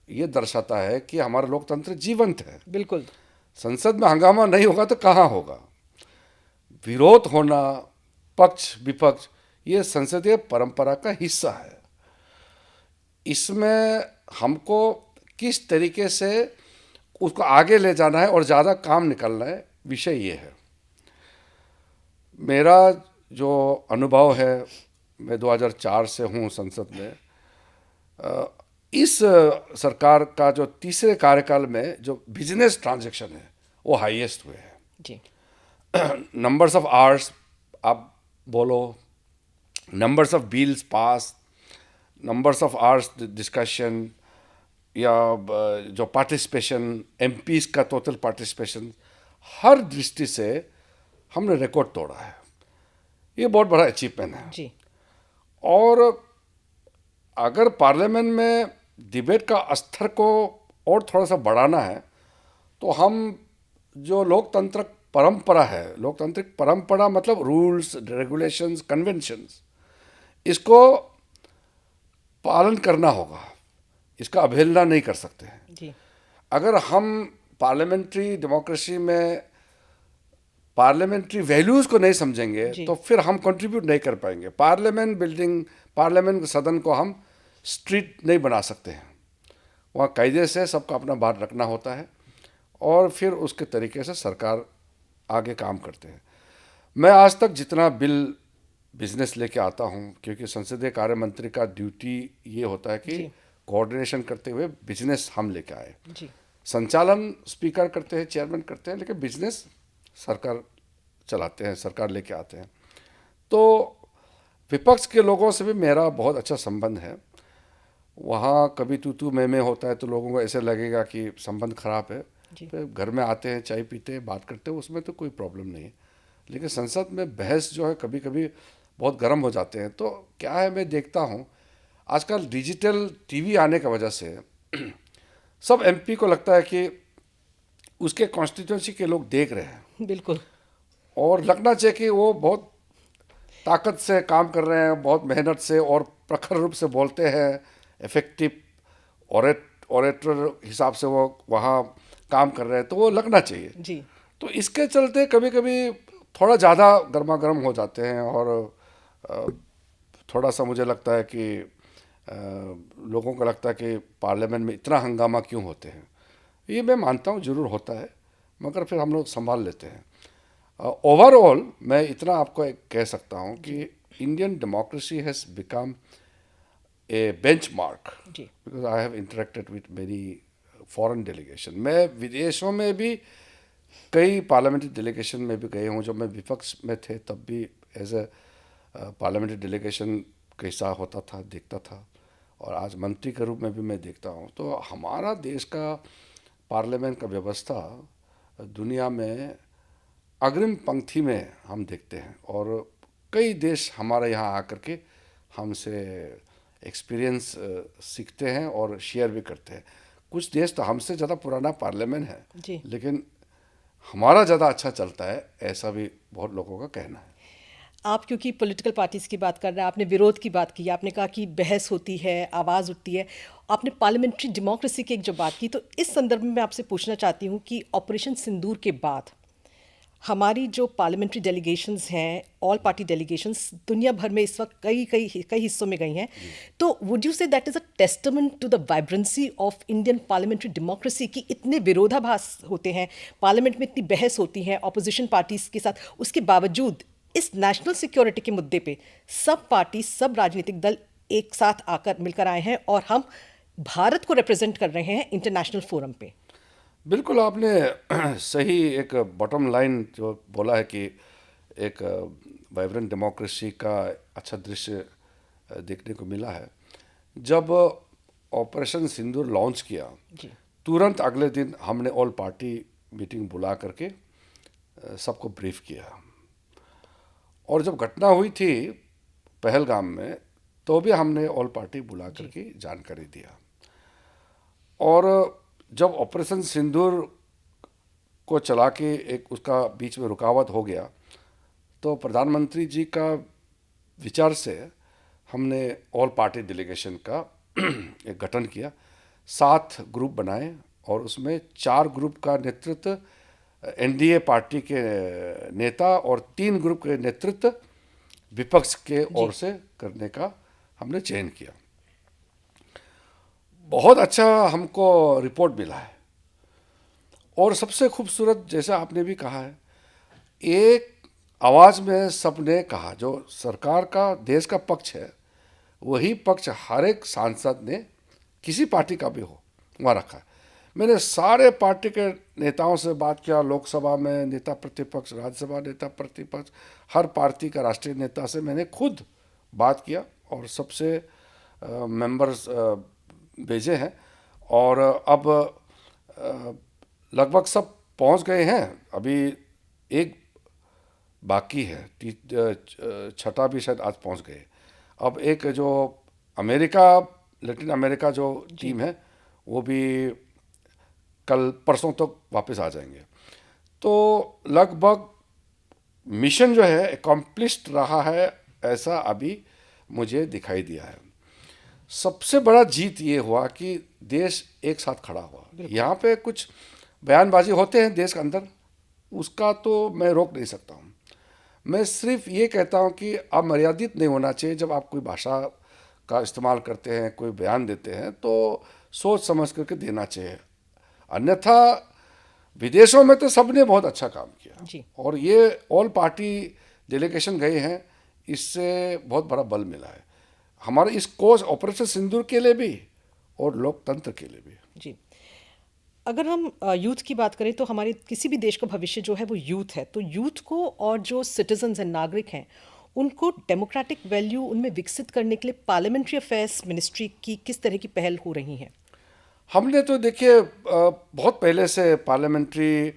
ये दर्शाता है कि हमारा लोकतंत्र जीवंत है। बिल्कुल संसद में हंगामा नहीं होगा तो कहाँ होगा? विरोध होना, पक्ष विपक्ष, ये संसदीय परंपरा का हिस्सा है। इसमें हमको किस तरीके से उसको आगे ले जाना है और ज़्यादा काम निकालना है, विषय ये है। मेरा जो अनुभव है, मैं 2004 से हूँ संसद में। इस सरकार का जो तीसरे कार्यकाल में जो बिजनेस ट्रांजैक्शन है वो हाईएस्ट हुए हैं। जी नंबर्स ऑफ आवर्स आप बोलो, numbers of bills pass, numbers of hours discussion, या जो पार्टिसिपेशन, एमपीज का टोटल पार्टिसिपेशन, हर दृष्टि से हमने रिकॉर्ड तोड़ा है। ये बहुत बड़ा अचीवमेंट है। जी और अगर पार्लियामेंट में डिबेट का स्तर को और थोड़ा सा बढ़ाना है, तो हम जो लोकतंत्र परंपरा है, लोकतांत्रिक परंपरा मतलब रूल्स, रेगुलेशंस, कन्वेंशंस, इसको पालन करना होगा, इसका अवहेलना नहीं कर सकते हैं। जी अगर हम पार्लियामेंट्री डेमोक्रेसी में पार्लियामेंट्री वैल्यूज़ को नहीं समझेंगे जी तो फिर हम कंट्रीब्यूट नहीं कर पाएंगे। पार्लियामेंट बिल्डिंग, पार्लियामेंट सदन को हम स्ट्रीट नहीं बना सकते हैं। वहाँ कायदे से सबका अपना बात रखना होता है और फिर उसके तरीके से सरकार आगे काम करते हैं। मैं आज तक जितना बिल बिजनेस लेके आता हूँ, क्योंकि संसदीय कार्य मंत्री का ड्यूटी ये होता है कि जी कोऑर्डिनेशन करते हुए बिजनेस हम लेके आए। जी संचालन स्पीकर करते हैं, चेयरमैन करते हैं, लेकिन बिजनेस सरकार चलाते हैं, सरकार लेके आते हैं। तो विपक्ष के लोगों से भी मेरा बहुत अच्छा संबंध है। वहाँ कभी तू मैं होता है तो लोगों को ऐसे लगेगा कि संबंध खराब है, जी फिर घर में आते हैं, चाय पीते हैं, बात करते हैं, उसमें तो कोई प्रॉब्लम नहीं है। लेकिन संसद में बहस जो है कभी कभी बहुत गर्म हो जाते हैं। तो क्या है, मैं देखता हूँ आजकल डिजिटल टीवी आने की वजह से सब एमपी को लगता है कि उसके कॉन्स्टिट्यूंसी के लोग देख रहे हैं, बिल्कुल और लगना चाहिए कि वो बहुत ताकत से काम कर रहे हैं, बहुत मेहनत से और प्रखर रूप से बोलते हैं, इफेक्टिव ऑरेटर हिसाब से वो वहाँ काम कर रहे हैं, तो वो लगना चाहिए। जी तो इसके चलते कभी कभी थोड़ा ज़्यादा गर्मा गर्म हो जाते हैं और अ, थोड़ा सा मुझे लगता है कि लोगों को लगता है कि पार्लियामेंट में इतना हंगामा क्यों होते हैं। ये मैं मानता हूँ ज़रूर होता है, मगर फिर हम लोग संभाल लेते हैं। ओवरऑल मैं इतना आपको एक कह सकता हूँ कि Indian democracy has become a benchmark, जी because I have interacted with many foreign delegation. मैं विदेशों में भी कई पार्लियामेंट्री डेलीगेशन में भी गए हूँ। जब मैं विपक्ष में थे तब भी एज ए पार्लियामेंट्री डेलीगेशन कैसा होता था देखता था, और आज मंत्री के रूप में भी मैं देखता हूँ। तो हमारा देश का पार्लियामेंट का व्यवस्था दुनिया में अग्रिम पंक्ति में हम देखते हैं, और कई देश हमारे यहाँ आकर के हमसे एक्सपीरियंस सीखते हैं और शेयर भी करते हैं। कुछ देश तो हमसे ज़्यादा पुराना पार्लियामेंट है, जी लेकिन हमारा ज़्यादा अच्छा चलता है, ऐसा भी बहुत लोगों का कहना है। आप क्योंकि पॉलिटिकल पार्टीज की बात कर रहे हैं, आपने विरोध की बात की, आपने कहा कि बहस होती है, आवाज़ उठती है, आपने पार्लियामेंट्री डेमोक्रेसी की एक जो बात की, तो इस संदर्भ में मैं आपसे पूछना चाहती हूँ कि ऑपरेशन सिंदूर के बाद हमारी जो पार्लियामेंट्री डेलीगेशंस हैं, ऑल पार्टी डेलीगेशंस दुनिया भर में इस वक्त कई कई कई हिस्सों में गई हैं, तो would you say that is a testament to the vibrancy of Indian parliamentary democracy कि इतने विरोधाभास होते हैं, पार्लियामेंट में इतनी बहस होती है ऑपोजिशन पार्टीज के साथ, उसके बावजूद इस नेशनल सिक्योरिटी के मुद्दे पे सब पार्टी, सब राजनीतिक दल एक साथ आकर मिलकर आए हैं और हम भारत को रिप्रेजेंट कर रहे हैं इंटरनेशनल फोरम पे। बिल्कुल आपने सही एक बॉटम लाइन जो बोला है कि एक वाइब्रेंट डेमोक्रेसी का अच्छा दृश्य देखने को मिला है। जब ऑपरेशन सिंदूर लॉन्च किया, जी तुरंत अगले दिन हमने ऑल पार्टी मीटिंग बुला करके सबको ब्रीफ किया। और जब घटना हुई थी पहलगाम में, तो भी हमने ऑल पार्टी बुला करके जानकारी दिया। और जब ऑपरेशन सिंदूर को चला के एक उसका बीच में रुकावट हो गया, तो प्रधानमंत्री जी का विचार से हमने ऑल पार्टी डेलीगेशन का एक गठन किया, 7 ग्रुप बनाए और उसमें 4 ग्रुप का नेतृत्व एनडीए पार्टी के नेता और 3 ग्रुप के नेतृत्व विपक्ष के ओर से करने का हमने चयन किया। बहुत अच्छा हमको रिपोर्ट मिला है। और सबसे खूबसूरत, जैसा आपने भी कहा है, एक आवाज़ में सबने कहा, जो सरकार का देश का पक्ष है वही पक्ष हर एक सांसद ने, किसी पार्टी का भी हो, वहाँ रखा है। मैंने सारे पार्टी के नेताओं से बात किया, लोकसभा में नेता प्रतिपक्ष, राज्यसभा नेता प्रतिपक्ष, हर पार्टी का राष्ट्रीय नेता से मैंने खुद बात किया और सबसे मेंबर्स भेजे हैं। और अब लगभग सब पहुंच गए हैं। अभी एक बाकी है, छठा भी शायद आज पहुंच गए। अब एक जो अमेरिका, लैटिन अमेरिका जो टीम है, वो भी कल परसों तक वापस आ जाएंगे। तो लगभग मिशन जो है एकम्प्लिश्ड रहा है, ऐसा अभी मुझे दिखाई दिया है। सबसे बड़ा जीत ये हुआ कि देश एक साथ खड़ा हुआ। यहाँ पे कुछ बयानबाजी होते हैं देश के अंदर, उसका तो मैं रोक नहीं सकता हूँ। मैं सिर्फ ये कहता हूँ कि अब मर्यादित नहीं होना चाहिए। जब आप कोई भाषा का इस्तेमाल करते हैं, कोई बयान देते हैं, तो सोच समझ करके देना चाहिए। अन्यथा विदेशों में तो सबने बहुत अच्छा काम किया जी और ये ऑल पार्टी डेलीगेशन गए हैं, इससे बहुत बड़ा बल मिला है हमारे इस कोस ऑपरेशन सिंदूर के लिए भी और लोकतंत्र के लिए भी। जी। अगर हम यूथ की बात करें तो हमारे किसी भी देश का भविष्य जो है वो यूथ है, तो यूथ को और जो सिटीजन्स हैं, नागरिक हैं, उनको डेमोक्रेटिक वैल्यू उनमें विकसित करने के लिए पार्लियामेंट्री अफेयर्स मिनिस्ट्री की किस तरह की पहल हो रही हैं? हमने तो देखिए बहुत पहले से पार्लियामेंट्री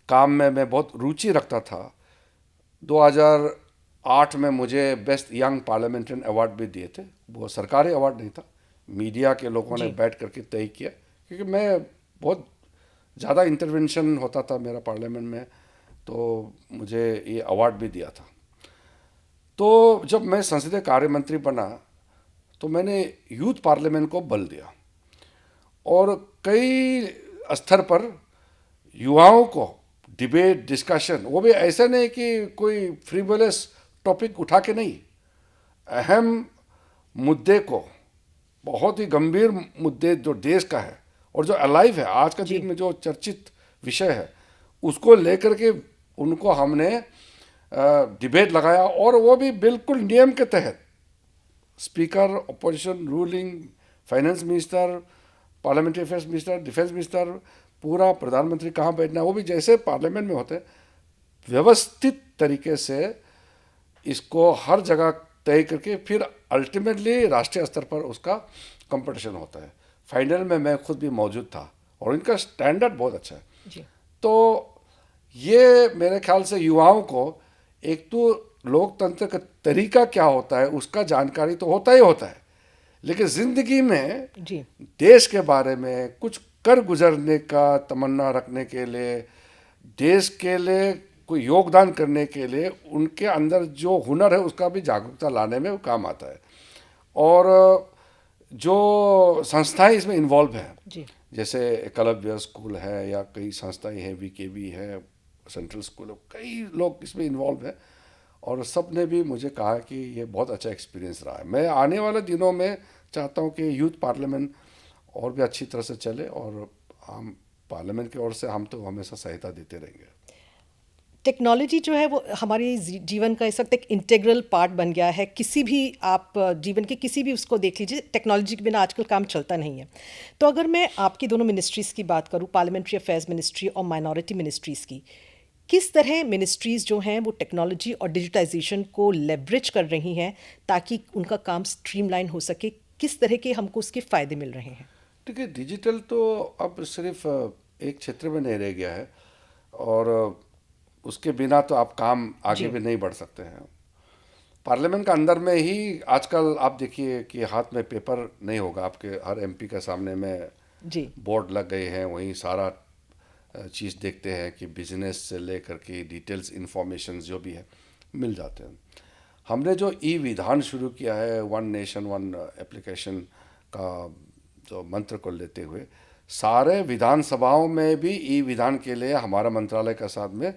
काम में मैं बहुत रुचि रखता था। 2008 में मुझे बेस्ट यंग पार्लियामेंट्रियन अवार्ड भी दिए थे। वो सरकारी अवार्ड नहीं था, मीडिया के लोगों ने बैठ करके तय किया, क्योंकि मैं बहुत ज़्यादा इंटरवेंशन होता था मेरा पार्लियामेंट में, तो मुझे ये अवार्ड भी दिया था। तो जब मैं संसदीय कार्य मंत्री बना तो मैंने यूथ पार्लियामेंट को बल दिया और कई स्तर पर युवाओं को डिबेट, डिस्कशन, वो भी ऐसा नहीं कि कोई फ्रीवलेस टॉपिक उठा के नहीं, अहम मुद्दे को, बहुत ही गंभीर मुद्दे जो देश का है और जो अलाइव है आज का दिन में, जो चर्चित विषय है, उसको लेकर के उनको हमने डिबेट लगाया। और वो भी बिल्कुल नियम के तहत, speaker, opposition, ruling, finance minister, parliamentary affairs minister, defence minister, पूरा प्रधानमंत्री कहाँ बैठना है, वो भी जैसे पार्लियामेंट में होते हैं, व्यवस्थित तरीके से इसको हर जगह तय करके फिर अल्टीमेटली राष्ट्रीय स्तर पर उसका कंपटीशन होता है। फाइनल में मैं खुद भी मौजूद था और इनका स्टैंडर्ड बहुत अच्छा है जी तो ये मेरे ख्याल से युवाओं को एक तो लोकतंत्र का तरीका क्या होता है उसका जानकारी तो होता ही होता है, लेकिन ज़िंदगी में जी देश के बारे में कुछ कर गुजरने का तमन्ना रखने के लिए, देश के लिए कोई योगदान करने के लिए उनके अंदर जो हुनर है उसका भी जागरूकता लाने में वो काम आता है। और जो संस्थाएं इसमें इन्वॉल्व हैं, जी जैसे एकलव्य स्कूल है या कई संस्थाएं हैं, वीकेवी है, सेंट्रल स्कूल है, कई लोग इसमें इन्वॉल्व हैं और सब ने भी मुझे कहा कि ये बहुत अच्छा एक्सपीरियंस रहा है। मैं आने वाले दिनों में चाहता हूँ कि यूथ पार्लियामेंट और भी अच्छी तरह से चले और हम पार्लियामेंट की ओर से हम तो हमेशा सहायता देते रहेंगे। टेक्नोलॉजी जो है वो हमारे जीवन का इस वक्त एक इंटीग्रल पार्ट बन गया है। किसी भी आप जीवन के किसी भी उसको देख लीजिए, टेक्नोलॉजी के बिना आजकल काम चलता नहीं है। तो अगर मैं आपकी दोनों मिनिस्ट्रीज़ की बात करूं, पार्लियामेंट्री अफेयर्स मिनिस्ट्री और माइनॉरिटी मिनिस्ट्रीज़ की, किस तरह मिनिस्ट्रीज़ जो हैं वो टेक्नोलॉजी और डिजिटाइजेशन को लेवरेज कर रही हैं ताकि उनका काम स्ट्रीमलाइन हो सके? किस तरह के हमको उसके फ़ायदे मिल रहे हैं? देखिए, डिजिटल तो अब सिर्फ एक क्षेत्र में नहीं रह गया है और उसके बिना तो आप काम आगे जी भी नहीं बढ़ सकते हैं। पार्लियामेंट का अंदर में ही आजकल आप देखिए कि हाथ में पेपर नहीं होगा, आपके हर एमपी के सामने में जी बोर्ड लग गए हैं, वहीं सारा चीज़ देखते हैं कि बिजनेस से लेकर के डिटेल्स इंफॉर्मेशन जो भी है मिल जाते हैं। हमने जो ई विधान शुरू किया है, वन नेशन वन एप्लीकेशन का जो मंत्र को लेते हुए, सारे विधानसभाओं में भी ई विधान के लिए हमारा मंत्रालय के साथ में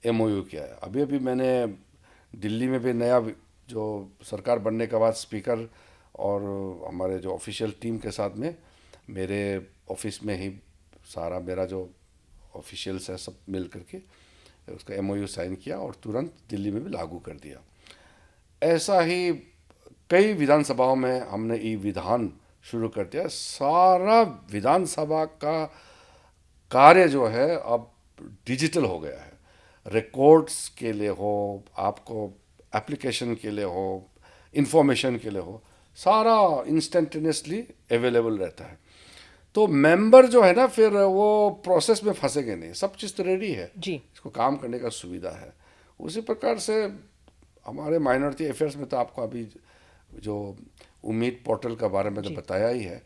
एमओयू किया है। अभी अभी मैंने दिल्ली में भी नया जो सरकार बनने के बाद स्पीकर और हमारे जो ऑफिशियल टीम के साथ में मेरे ऑफिस में ही सारा मेरा जो ऑफिशियल्स है सब मिल करके उसका एमओयू साइन किया और तुरंत दिल्ली में भी लागू कर दिया। ऐसा ही कई विधानसभाओं में हमने ई विधान शुरू कर दिया। सारा विधानसभा का कार्य जो है अब डिजिटल हो गया है। रिकॉर्ड्स के लिए हो, आपको एप्लीकेशन के लिए हो, इंफॉर्मेशन के लिए हो, सारा इंस्टेंटेनियसली अवेलेबल रहता है। तो मेंबर जो है ना फिर वो प्रोसेस में फंसेंगे नहीं, सब चीज़ तो रेडी है, जी इसको काम करने का सुविधा है। उसी प्रकार से हमारे माइनॉरिटी अफेयर्स में तो आपको अभी जो उम्मीद पोर्टल के बारे में तो जी बताया ही है,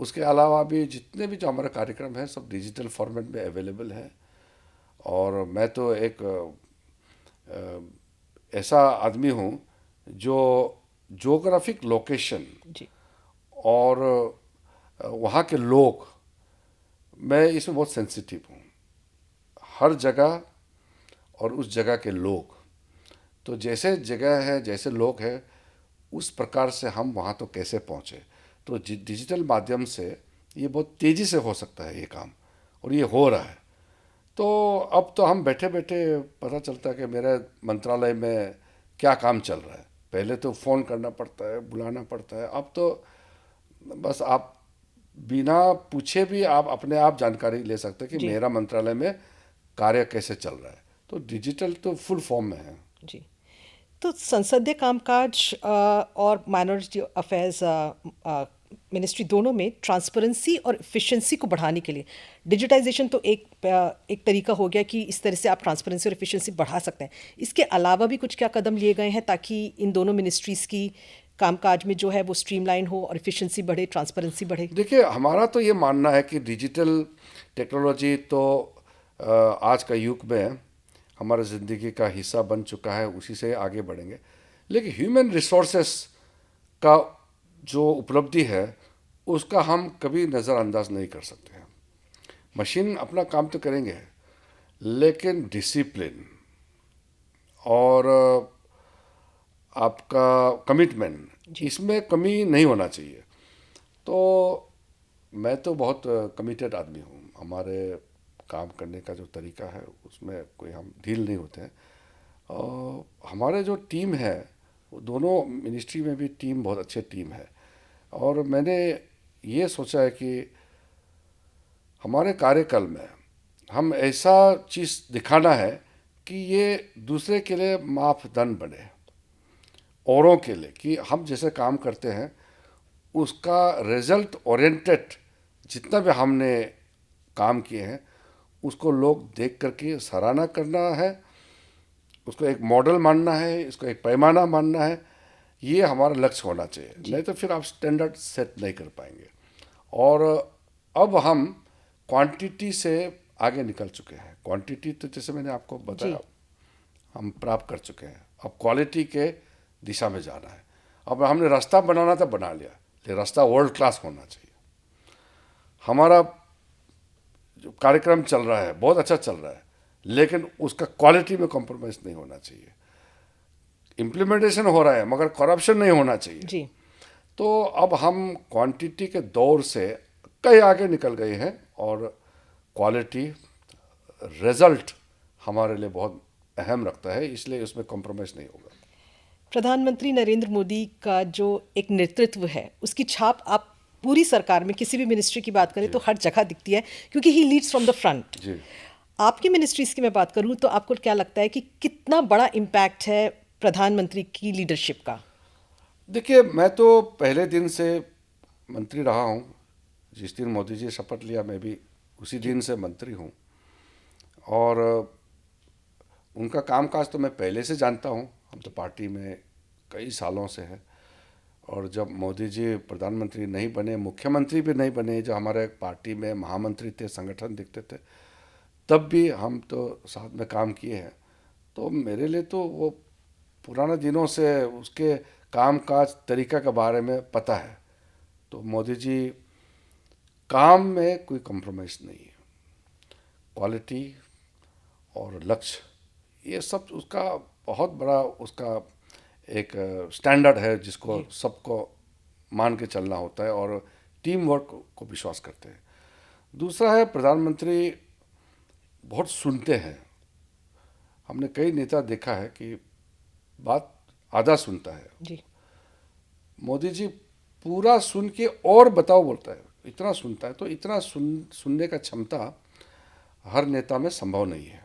उसके अलावा भी जितने भी जो हमारे कार्यक्रम हैं सब डिजिटल फॉर्मेट में अवेलेबल है। और मैं तो एक ऐसा आदमी हूँ जो जोग्राफिक लोकेशन जी और वहाँ के लोग, मैं इसमें बहुत सेंसिटिव हूँ। हर जगह और उस जगह के लोग, तो जैसे जगह है जैसे लोग हैं उस प्रकार से हम वहाँ तो कैसे पहुँचे। तो डिजिटल माध्यम से ये बहुत तेज़ी से हो सकता है ये काम, और ये हो रहा है। तो अब तो हम बैठे बैठे पता चलता है कि मेरे मंत्रालय में क्या काम चल रहा है। पहले तो फ़ोन करना पड़ता है, बुलाना पड़ता है, अब तो बस आप बिना पूछे भी आप अपने आप जानकारी ले सकते हैं कि जी मेरा मंत्रालय में कार्य कैसे चल रहा है। तो डिजिटल तो फुल फॉर्म में है। जी। तो संसदीय कामकाज और माइनॉरिटी अफेयर्स मिनिस्ट्री दोनों में ट्रांसपेरेंसी और एफिशिएंसी को बढ़ाने के लिए डिजिटाइजेशन तो एक तरीका हो गया कि इस तरह से आप ट्रांसपेरेंसी और एफिशिएंसी बढ़ा सकते हैं। इसके अलावा भी कुछ क्या कदम लिए गए हैं ताकि इन दोनों मिनिस्ट्रीज़ की कामकाज में जो है वो स्ट्रीमलाइन हो और एफिशिएंसी बढ़े, ट्रांसपेरेंसी बढ़े? देखिए, हमारा तो ये मानना है कि डिजिटल टेक्नोलॉजी तो आज का युग में हमारे ज़िंदगी का हिस्सा बन चुका है, उसी से आगे बढ़ेंगे। लेकिन ह्यूमन रिसोर्सेस का जो उपलब्धि है उसका हम कभी नज़रअंदाज नहीं कर सकते हैं। मशीन अपना काम तो करेंगे, लेकिन डिसिप्लिन और आपका कमिटमेंट, जी इसमें कमी नहीं होना चाहिए। तो मैं तो बहुत कमिटेड आदमी हूँ। हमारे काम करने का जो तरीका है उसमें कोई हम ढील नहीं होते हैं। और हमारे जो टीम है वो दोनों मिनिस्ट्री में भी टीम बहुत अच्छे टीम है। और मैंने ये सोचा है कि हमारे कार्यकाल में हम ऐसा चीज़ दिखाना है कि ये दूसरे के लिए मापदंड बने, औरों के लिए, कि हम जैसे काम करते हैं उसका रिजल्ट ओरिएंटेड जितना भी हमने काम किए हैं उसको लोग देख करके सराहना करना है, उसको एक मॉडल मानना है, इसको एक पैमाना मानना है। ये हमारा लक्ष्य होना चाहिए, नहीं तो फिर आप स्टैंडर्ड सेट नहीं कर पाएंगे। और अब हम क्वांटिटी से आगे निकल चुके हैं। क्वांटिटी तो जैसे मैंने आपको जी बताया, हम प्राप्त कर चुके हैं। अब क्वालिटी के दिशा में जाना है। अब हमने रास्ता बनाना था, बना लिया, लेकिन रास्ता वर्ल्ड क्लास होना चाहिए। हमारा जो कार्यक्रम चल रहा है बहुत अच्छा चल रहा है, लेकिन उसका क्वालिटी में कॉम्प्रोमाइज़ नहीं होना चाहिए। इम्प्लीमेंटेशन हो रहा है मगर करप्शन नहीं होना चाहिए। जी। तो अब हम क्वांटिटी के दौर से कहीं आगे निकल गए हैं और क्वालिटी रिजल्ट हमारे लिए बहुत अहम रखता है, इसलिए उसमें कॉम्प्रोमाइज़ नहीं होगा। प्रधानमंत्री नरेंद्र मोदी का जो एक नेतृत्व है उसकी छाप आप पूरी सरकार में किसी भी मिनिस्ट्री की बात करें तो हर जगह दिखती है, क्योंकि ही लीड्स फ्रॉम द फ्रंट। जी, आपकी मिनिस्ट्रीज की मैं बात करूं तो आपको क्या लगता है कि कितना बड़ा इम्पैक्ट है प्रधानमंत्री की लीडरशिप का? देखिए, मैं तो पहले दिन से मंत्री रहा हूँ। जिस दिन मोदी जी शपथ लिया मैं भी उसी दिन से मंत्री हूँ, और उनका कामकाज तो मैं पहले से जानता हूँ। हम तो पार्टी में कई सालों से हैं, और जब मोदी जी प्रधानमंत्री नहीं बने, मुख्यमंत्री भी नहीं बने, जो हमारे पार्टी में महामंत्री थे, संगठन दिखते थे, तब भी हम तो साथ में काम किए हैं। तो मेरे लिए तो वो पुराने दिनों से उसके कामकाज तरीका के बारे में पता है। तो मोदी जी काम में कोई कॉम्प्रोमाइज़ नहीं है। क्वालिटी और लक्ष्य ये सब उसका बहुत बड़ा उसका एक स्टैंडर्ड है, जिसको सबको मान के चलना होता है, और टीम वर्क को विश्वास करते हैं। दूसरा है, प्रधानमंत्री बहुत सुनते हैं। हमने कई नेता देखा है कि बात आधा सुनता है। जी। मोदी जी पूरा सुन के और बताओ बोलता है, इतना सुनता है। तो इतना सुनने का क्षमता हर नेता में संभव नहीं है।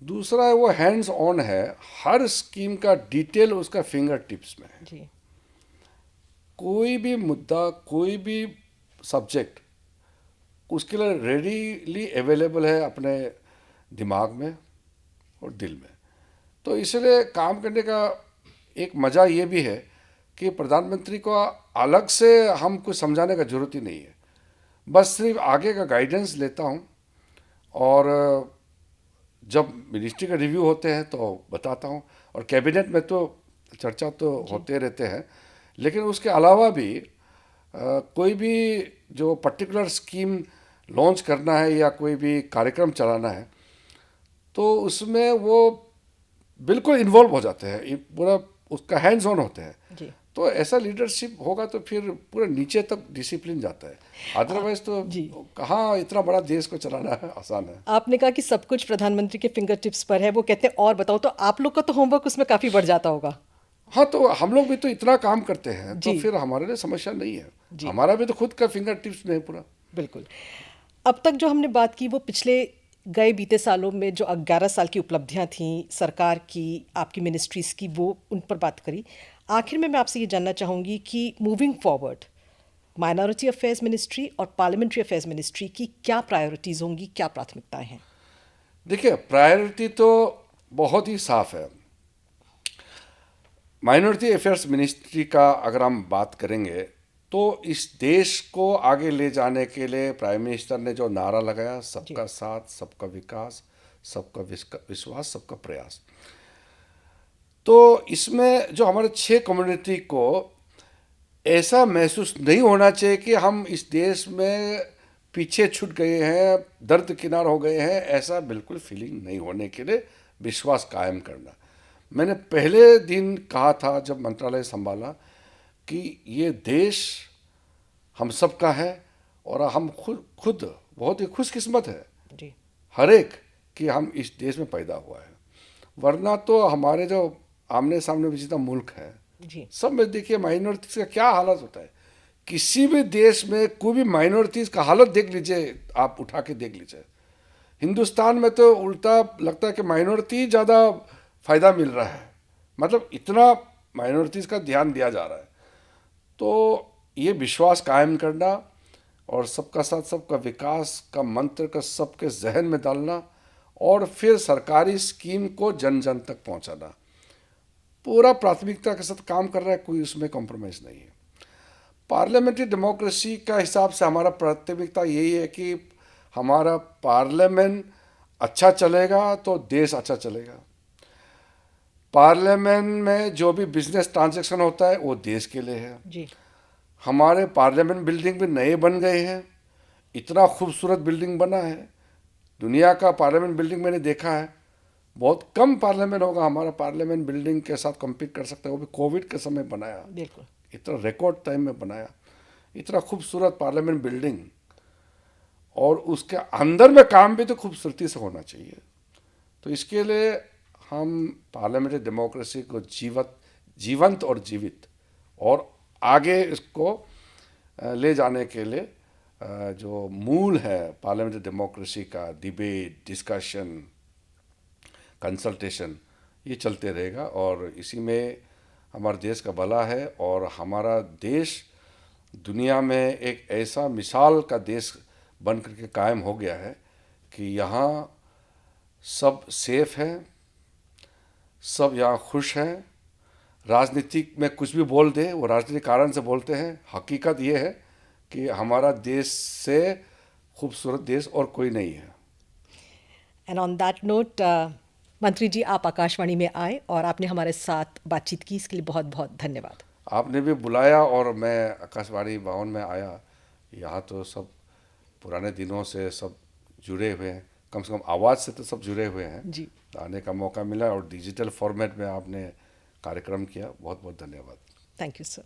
दूसरा है, वो हैंड्स ऑन है, हर स्कीम का डिटेल उसका फिंगर टिप्स में है। जी। कोई भी मुद्दा, कोई भी सब्जेक्ट उसके लिए रेडीली अवेलेबल है अपने दिमाग में और दिल में। तो इसलिए काम करने का एक मज़ा ये भी है कि प्रधानमंत्री को अलग से हम कुछ समझाने का जरूरत ही नहीं है। बस सिर्फ आगे का गाइडेंस लेता हूँ, और जब मिनिस्ट्री का रिव्यू होते हैं तो बताता हूँ, और कैबिनेट में तो चर्चा तो होते रहते हैं। लेकिन उसके अलावा भी कोई भी जो पर्टिकुलर स्कीम लॉन्च करना है या कोई भी कार्यक्रम चलाना है, तो उसमें वो बिल्कुल इन्वॉल्व हो जाते हैं, ये पूरा उसका हैंड्स ऑन होते हैं। जी। तो ऐसा लीडरशिप होगा तो फिर पूरा नीचे तक डिसिप्लिन जाता है। अदरवाइज तो जी। कहाँ इतना बड़ा देश को चलाना है आसान है। आपने कहा कि सब कुछ प्रधानमंत्री के फिंगर टिप्स पर है, वो कहते हैं और बताओ, तो आप लोग का तो होमवर्क उसमें काफ़ी बढ़ जाता होगा। हाँ, तो हम लोग भी तो इतना काम करते हैं, तो जी। फिर हमारे लिए समस्या नहीं है। जी। हमारा भी तो खुद का फिंगर टिप्स में है पूरा। बिल्कुल। अब तक जो हमने बात की वो पिछले गए बीते सालों में जो 11 साल की उपलब्धियां थीं सरकार की, आपकी मिनिस्ट्रीज की, वो उन पर बात करी। आखिर में मैं आपसे ये जानना चाहूँगी कि moving forward minority affairs ministry और पार्लियामेंट्री अफेयर्स मिनिस्ट्री की क्या प्रायोरिटीज़ होंगी, क्या प्राथमिकताएं हैं? देखिए, प्रायोरिटी तो बहुत ही साफ है। माइनॉरिटी अफेयर्स मिनिस्ट्री का अगर हम बात करेंगे, तो इस देश को आगे ले जाने के लिए प्राइम मिनिस्टर ने जो नारा लगाया, सबका साथ, सबका विकास, सबका विश्वास, सबका प्रयास, तो इसमें जो हमारे 6 कम्युनिटी को ऐसा महसूस नहीं होना चाहिए कि हम इस देश में पीछे छूट गए हैं, दर्द किनार हो गए हैं, ऐसा बिल्कुल फीलिंग नहीं होने के लिए विश्वास कायम करना। मैंने पहले दिन कहा था जब मंत्रालय संभाला कि ये देश हम सब का है, और हम खुद बहुत ही खुशकिस्मत है जी। हर एक कि हम इस देश में पैदा हुआ है। वरना तो हमारे जो आमने सामने में जितना मुल्क है, जी। सब में देखिए माइनॉरिटीज़ का क्या हालत होता है। किसी भी देश में कोई भी माइनॉरिटीज़ का हालत देख लीजिए, आप उठा के देख लीजिए। हिंदुस्तान में तो उल्टा लगता है कि माइनॉरिटी ज़्यादा फ़ायदा मिल रहा है, मतलब इतना माइनॉरिटीज़ का ध्यान दिया जा रहा है। तो ये विश्वास कायम करना और सबका साथ सबका विकास का मंत्र का सबके जहन में डालना, और फिर सरकारी स्कीम को जन जन तक पहुंचाना, पूरा प्राथमिकता के साथ काम कर रहा है, कोई उसमें कॉम्प्रोमाइज़ नहीं है। पार्लियामेंट्री डेमोक्रेसी का हिसाब से हमारा प्राथमिकता यही है कि हमारा पार्लियामेंट अच्छा चलेगा तो देश अच्छा चलेगा। पार्लियामेंट में जो भी बिजनेस ट्रांजैक्शन होता है वो देश के लिए है। जी। हमारे पार्लियामेंट बिल्डिंग भी नए बन गए हैं, इतना खूबसूरत बिल्डिंग बना है। दुनिया का पार्लियामेंट बिल्डिंग मैंने देखा है, बहुत कम पार्लियामेंट होगा हमारा पार्लियामेंट बिल्डिंग के साथ compete कर सकता है, वो भी कोविड के समय बनाया, बिल्कुल। इतना रिकॉर्ड टाइम में बनाया, इतना खूबसूरत पार्लियामेंट बिल्डिंग। और उसके अंदर में काम भी तो खूबसूरती से होना चाहिए। तो इसके लिए हम पार्लियामेंट्री डेमोक्रेसी को जीवंत और जीवित और आगे इसको ले जाने के लिए जो मूल है पार्लियामेंट्री डेमोक्रेसी का, डिबेट, डिस्कशन, कंसल्टेशन, ये चलते रहेगा। और इसी में हमारे देश का भला है। और हमारा देश दुनिया में एक ऐसा मिसाल का देश बन करके कायम हो गया है कि यहाँ सब सेफ हैं, सब यहाँ खुश हैं। राजनीतिक में कुछ भी बोल दे वो राजनीतिक कारण से बोलते हैं, हकीकत ये है कि हमारा देश से खूबसूरत देश और कोई नहीं है। एंड ऑन दैट नोट, मंत्री जी, आप आकाशवाणी में आए और आपने हमारे साथ बातचीत की, इसके लिए बहुत बहुत धन्यवाद। आपने भी बुलाया और मैं आकाशवाणी भवन में आया। यहाँ तो सब पुराने दिनों से सब जुड़े हुए हैं, कम से कम आवाज़ से तो सब जुड़े हुए हैं। जी। आने का मौका मिला और डिजिटल फॉर्मेट में आपने कार्यक्रम किया, बहुत बहुत धन्यवाद। Thank you sir.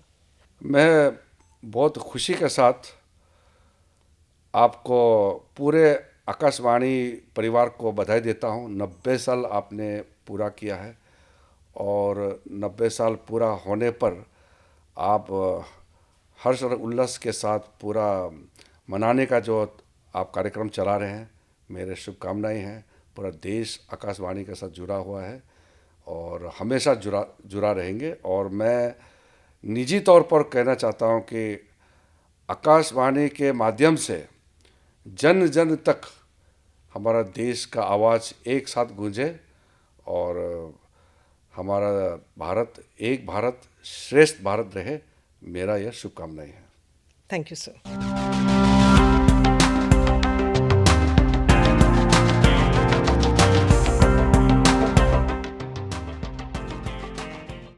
मैं बहुत खुशी के साथ आपको पूरे आकाशवाणी परिवार को बधाई देता हूँ। 90 साल आपने पूरा किया है और 90 साल पूरा होने पर आप हर्ष और उल्लास के साथ पूरा मनाने का जो आप कार्यक्रम चला रहे हैं, मेरे शुभकामनाएं हैं। पूरा देश आकाशवाणी के साथ जुड़ा हुआ है और हमेशा जुड़ा रहेंगे। और मैं निजी तौर पर कहना चाहता हूँ कि आकाशवाणी के माध्यम से जन जन तक हमारा देश का आवाज़ एक साथ गूंजे और हमारा भारत एक भारत श्रेष्ठ भारत रहे, मेरा यह शुभकामनाएं हैं। Thank you sir.